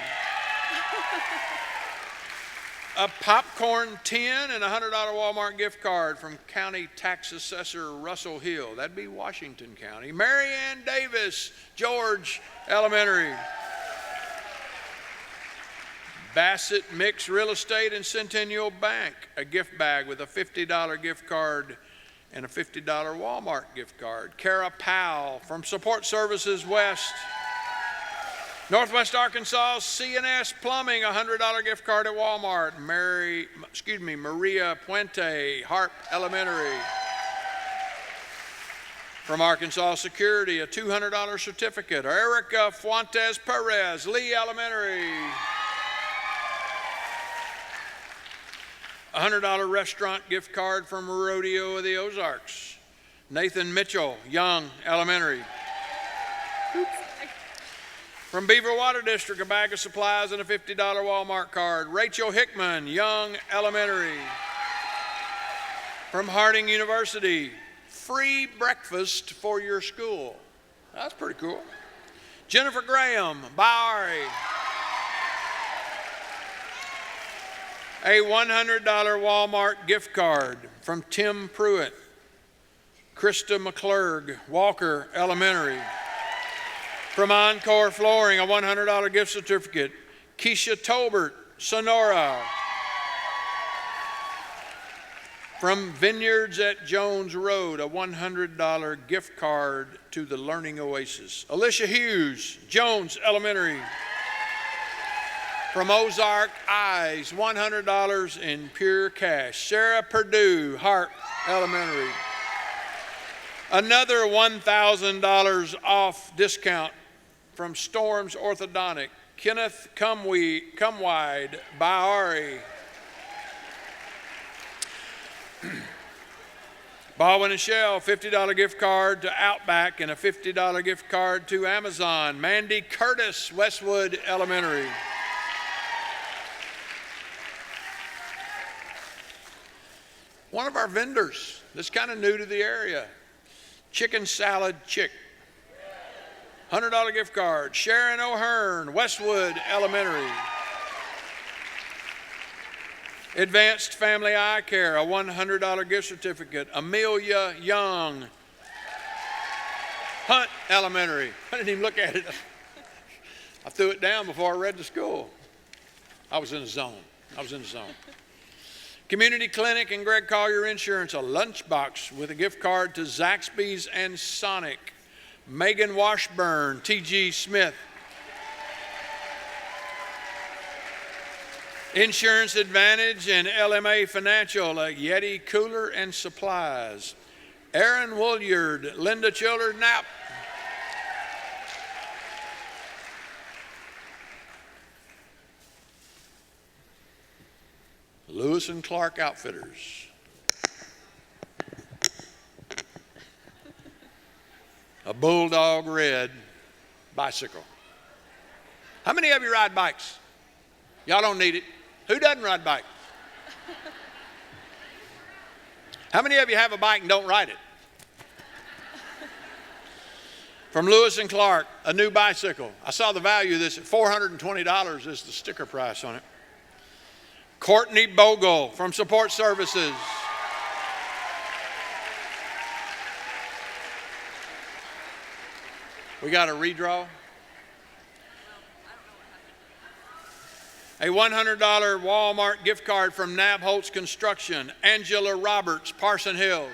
A popcorn tin and a $100 Walmart gift card from County Tax Assessor Russell Hill. That'd be Washington County. Mary Ann Davis, George Elementary. Bassett Mix Real Estate and Centennial Bank, a gift bag with a $50 gift card and a $50 Walmart gift card. Kara Powell from Support Services West. Northwest Arkansas C&S Plumbing, a $100 gift card at Walmart. Maria Puente, Harp Elementary. From Arkansas Security, a $200 certificate. Erica Fuentes Perez, Lee Elementary. A $100 restaurant gift card from Rodeo of the Ozarks. Nathan Mitchell, Young Elementary. Oops. From Beaver Water District, a bag of supplies and a $50 Walmart card. Rachel Hickman, Young Elementary. From Harding University, free breakfast for your school. That's pretty cool. Jennifer Graham, Bowery. A $100 Walmart gift card from Tim Pruitt. Krista McClurg, Walker Elementary. From Encore Flooring, a $100 gift certificate. Keisha Tolbert, Sonora. From Vineyards at Jones Road, a $100 gift card to the Learning Oasis. Alicia Hughes, Jones Elementary. From Ozark Eyes, $100 in pure cash. Sarah Perdue, Hart Elementary. Another $1,000 off discount from Storms Orthodontic. Kenneth Cumwide, Bowery. Baldwin and Shell, $50 gift card to Outback and a $50 gift card to Amazon. Mandy Curtis, Westwood Elementary. One of our vendors that's kind of new to the area, Chicken Salad Chick. $100 gift card. Sharon O'Hearn, Westwood Elementary. Advanced Family Eye Care, a $100 gift certificate. Amelia Young. Hunt Elementary. I didn't even look at it. I threw it down before I read the school. I was in the zone. Community Clinic and Greg Collier Insurance, a lunchbox with a gift card to Zaxby's and Sonic. Megan Washburn, T.G. Smith. Insurance Advantage and LMA Financial, a Yeti cooler and supplies. Aaron Woolyard, Linda Childers Knapp. Lewis and Clark Outfitters. A Bulldog Red bicycle. How many of you ride bikes? Y'all don't need it. Who doesn't ride bikes? How many of you have a bike and don't ride it? From Lewis and Clark, a new bicycle. I saw the value of this at $420 is the sticker price on it. Courtney Bogle from Support Services. We got a redraw. A $100 Walmart gift card from Nabholz Construction. Angela Roberts, Parson Hills.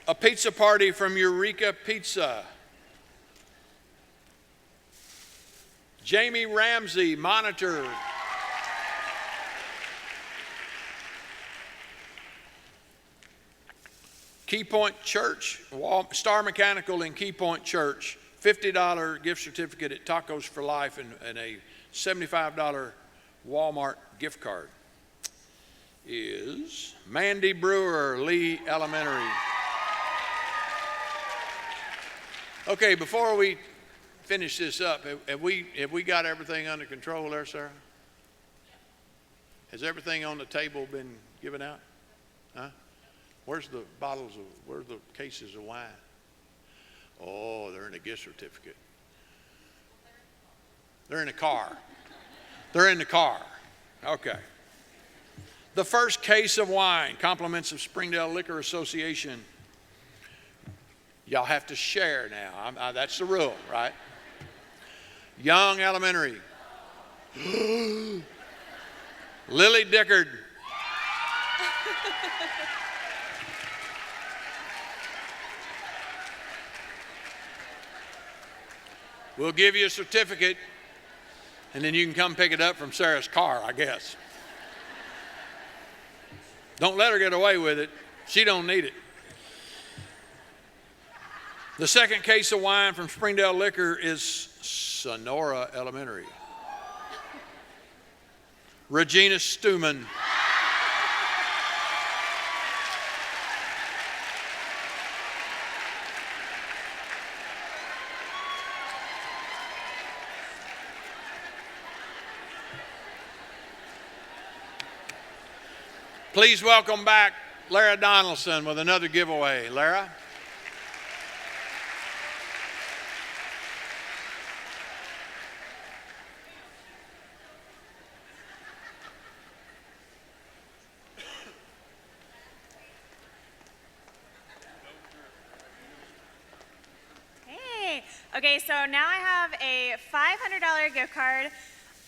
A pizza party from Eureka Pizza. Jamie Ramsey, Monitor. Key Point Church, Star Mechanical in Key Point Church, $50 gift certificate at Tacos for Life and a $75 Walmart gift card. Is Mandy Brewer, Lee Elementary. Okay, before we finish this up, have we got everything under control there, Sarah? Has everything on the table been given out? Huh? Where's the cases of wine? Oh, they're in a gift certificate. They're in the car. They're in the car. Okay. The first case of wine, compliments of Springdale Liquor Association. Y'all have to share now. That's the rule, right? Young Elementary. Lily Dickard. We'll give you a certificate, and then you can come pick it up from Sarah's car, I guess. Don't let her get away with it. She don't need it. The second case of wine from Springdale Liquor is Sonora Elementary. Regina Stuman. Please welcome back Lara Donaldson with another giveaway. Lara? Okay, so now I have a $500 gift card.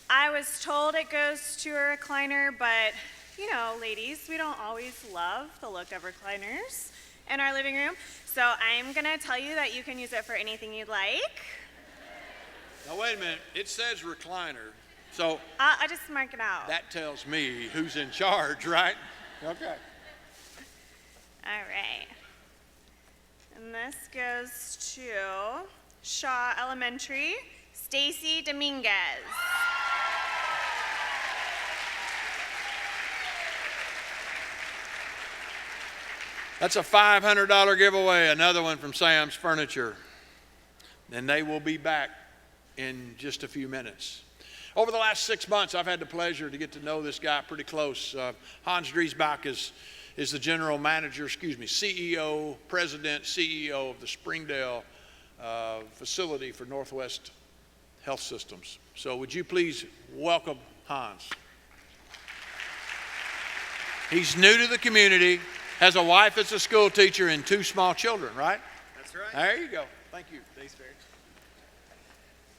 I was told it goes to a recliner, but you know, ladies, we don't always love the look of recliners in our living room. So I'm gonna tell you that you can use it for anything you'd like. Now wait a minute, it says recliner, so I just mark it out. that tells me who's in charge, right? Okay. All right. And this goes to Shaw Elementary, Stacy Dominguez. That's a $500 giveaway, another one from Sam's Furniture. And they will be back in just a few minutes. Over the last 6 months, I've had the pleasure to get to know this guy pretty close. Hans Driesbach is the general manager, CEO, president, CEO of the Springdale facility for Northwest health systems. So would you please welcome Hans? He's new to the community, has a wife that's a school teacher and 2 small children, right? That's right. There you go. Thank you. Thanks, Barry.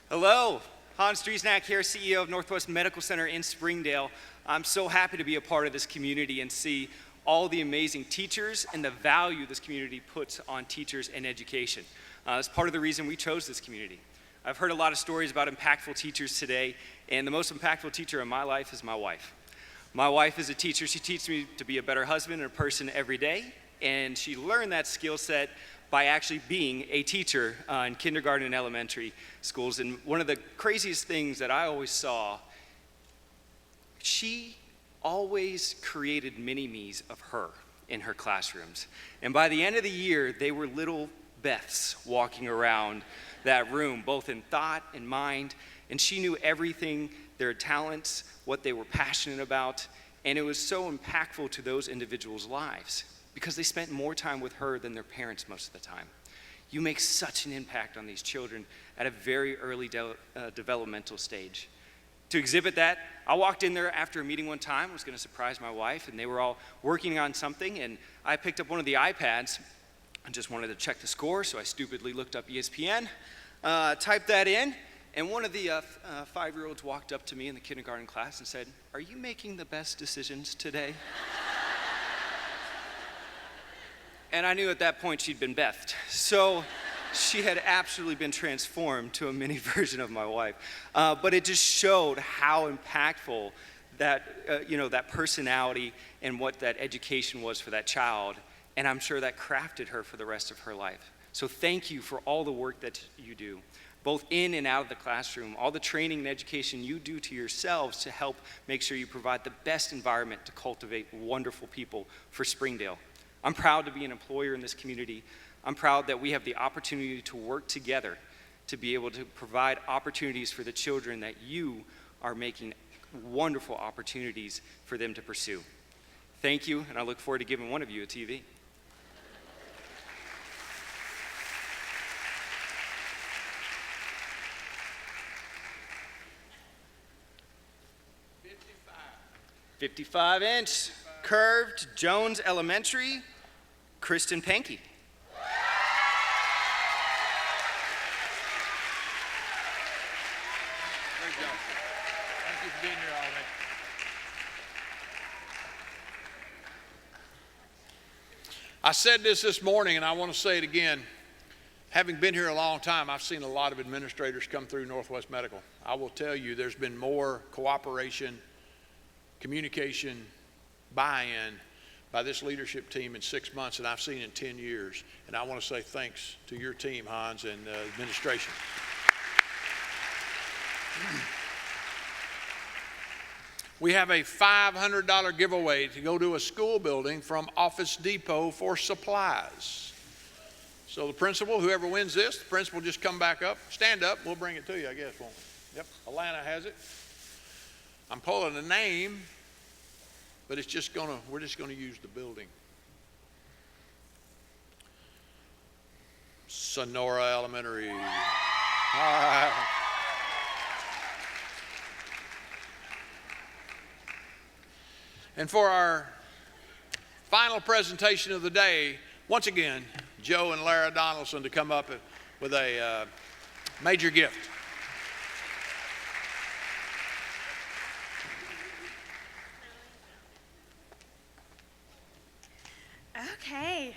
Hello, Hans Driesnack here, CEO of Northwest Medical Center in Springdale. I'm so happy to be a part of this community and see all the amazing teachers and the value this community puts on teachers and education. That's part of the reason we chose this community. I've heard a lot of stories about impactful teachers today, and the most impactful teacher in my life is my wife. My wife is a teacher. She teaches me to be a better husband and a person every day, and she learned that skill set by actually being a teacher in kindergarten and elementary schools. And one of the craziest things that I always saw, she always created mini-me's of her in her classrooms. And by the end of the year, they were little Beths walking around that room, both in thought and mind. And she knew everything, their talents, what they were passionate about. And it was so impactful to those individuals' lives because they spent more time with her than their parents most of the time. You make such an impact on these children at a very early developmental stage. To exhibit that, I walked in there after a meeting one time. I was going to surprise my wife, and they were all working on something, and I picked up one of the iPads. I just wanted to check the score, so I stupidly looked up ESPN, typed that in, and one of the 5-year-olds walked up to me in the kindergarten class and said, "Are you making the best decisions today?" And I knew at that point she'd been Bethed. So she had absolutely been transformed to a mini version of my wife. But it just showed how impactful that, that personality and what that education was for that child. And I'm sure that crafted her for the rest of her life. So thank you for all the work that you do, both in and out of the classroom, all the training and education you do to yourselves to help make sure you provide the best environment to cultivate wonderful people for Springdale. I'm proud to be an employer in this community. I'm proud that we have the opportunity to work together to be able to provide opportunities for the children that you are making wonderful opportunities for them to pursue. Thank you, and I look forward to giving one of you a TV. "55-inch curved Jones Elementary, Kristen Pankey." Great job. Thank you for being here all day. I said this morning, and I want to say it again. Having been here a long time, I've seen a lot of administrators come through Northwest Medical. I will tell you, there's been more cooperation, communication, buy-in by this leadership team in 6 months than I've seen in 10 years. And I want to say thanks to your team, Hans, and administration. We have a $500 giveaway to go to a school building from Office Depot for supplies. So the principal, whoever wins this, the principal just come back up, stand up, we'll bring it to you, I guess, won't we? Yep, Alana has it. I'm pulling a name, but we're just gonna use the building. Sonora Elementary. All right. And for our final presentation of the day, once again, Joe and Lara Donaldson to come up with a major gift. Okay.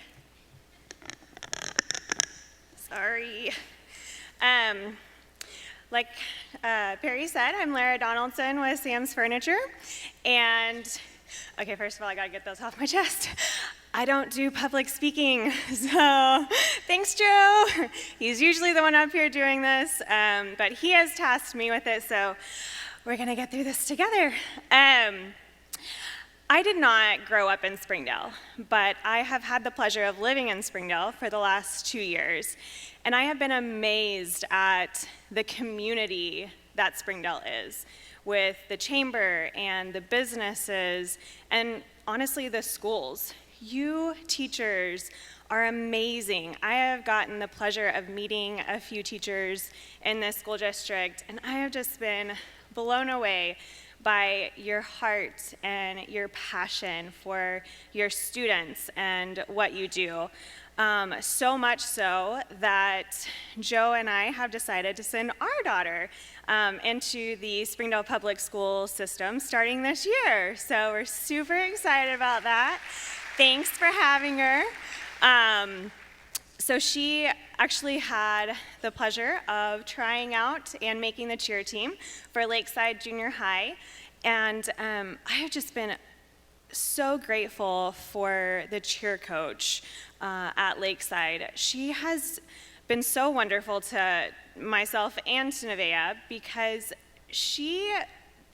Sorry. Like Perry said, I'm Lara Donaldson with Sam's Furniture. And, okay, first of all, I gotta get those off my chest. I don't do public speaking, so thanks, Joe. He's usually the one up here doing this, but he has tasked me with it, so we're gonna get through this together. I did not grow up in Springdale, but I have had the pleasure of living in Springdale for the last 2 years, and I have been amazed at the community that Springdale is, with the chamber and the businesses, and honestly, the schools. You teachers are amazing. I have gotten the pleasure of meeting a few teachers in this school district, and I have just been blown away by your heart and your passion for your students and what you do. So much so that Joe and I have decided to send our daughter into the Springdale Public School system starting this year. So we're super excited about that. Thanks for having her. So she actually had the pleasure of trying out and making the cheer team for Lakeside Junior High. And I have just been so grateful for the cheer coach at Lakeside. She has been so wonderful to myself and to Nevaeh because she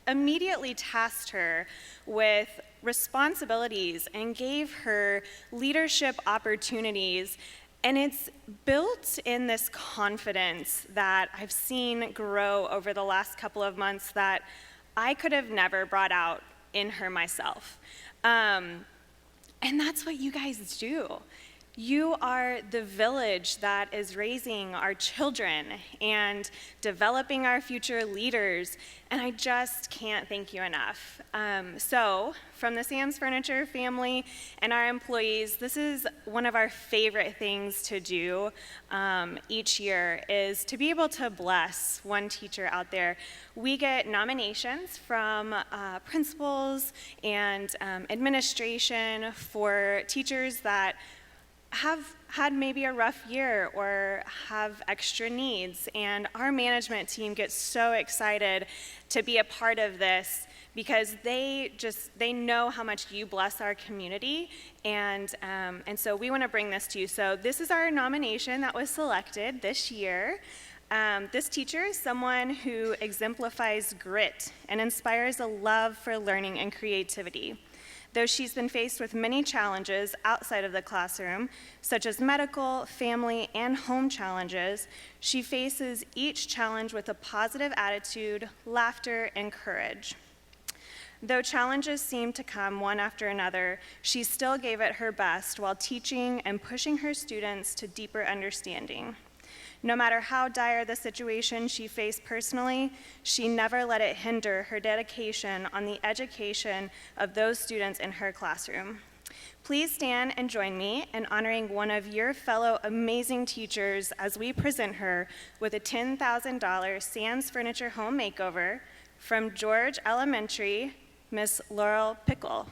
immediately tasked her with responsibilities and gave her leadership opportunities. And it's built in this confidence that I've seen grow over the last couple of months that I could have never brought out in her myself. And that's what you guys do. You are the village that is raising our children and developing our future leaders, and I just can't thank you enough. So, from the Sam's Furniture family and our employees, this is one of our favorite things to do each year, is to be able to bless one teacher out there. We get nominations from principals and administration for teachers that have had maybe a rough year or have extra needs, and our management team gets so excited to be a part of this because they know how much you bless our community, and so we want to bring this to you. So this is our nomination that was selected this year. This teacher is someone who exemplifies grit and inspires a love for learning and creativity. Though she's been faced with many challenges outside of the classroom, such as medical, family, and home challenges, she faces each challenge with a positive attitude, laughter, and courage. Though challenges seemed to come one after another, she still gave it her best while teaching and pushing her students to deeper understanding. No matter how dire the situation she faced personally, she never let it hinder her dedication on the education of those students in her classroom. Please stand and join me in honoring one of your fellow amazing teachers as we present her with a $10,000 Sam's Furniture Home Makeover from George Elementary, Miss Laurel Pickle.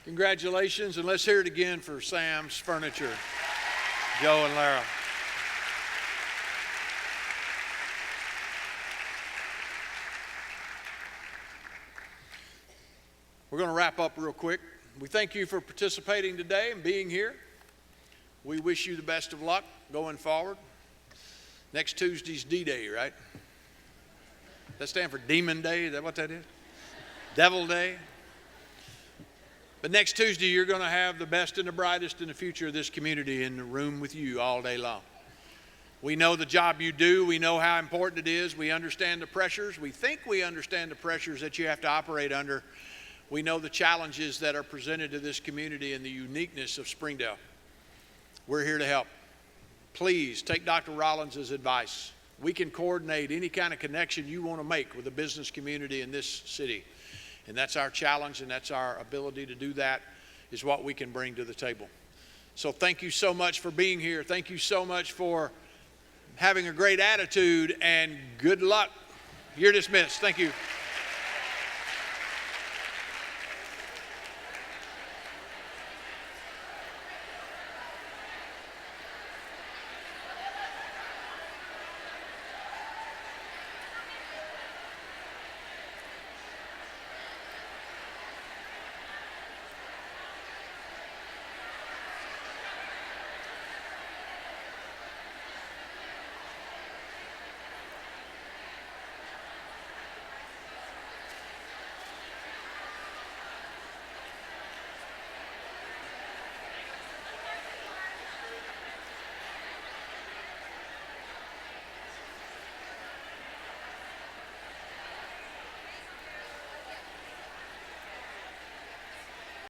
Congratulations, and let's hear it again for Sam's Furniture, Joe and Lara. We're going to wrap up real quick. We thank you for participating today and being here. We wish you the best of luck going forward. Next Tuesday's D-Day, right? That stand for Demon Day? Is that what that is? Devil Day? But next Tuesday, you're going to have the best and the brightest in the future of this community in the room with you all day long. We know the job you do. We know how important it is. We understand the pressures. We think we understand the pressures that you have to operate under. We know the challenges that are presented to this community and the uniqueness of Springdale. We're here to help. Please take Dr. Rollins' advice. We can coordinate any kind of connection you want to make with the business community in this city. And that's our challenge, and that's our ability to do that is what we can bring to the table. So thank you so much for being here. Thank you so much for having a great attitude, and good luck. You're dismissed. Thank you.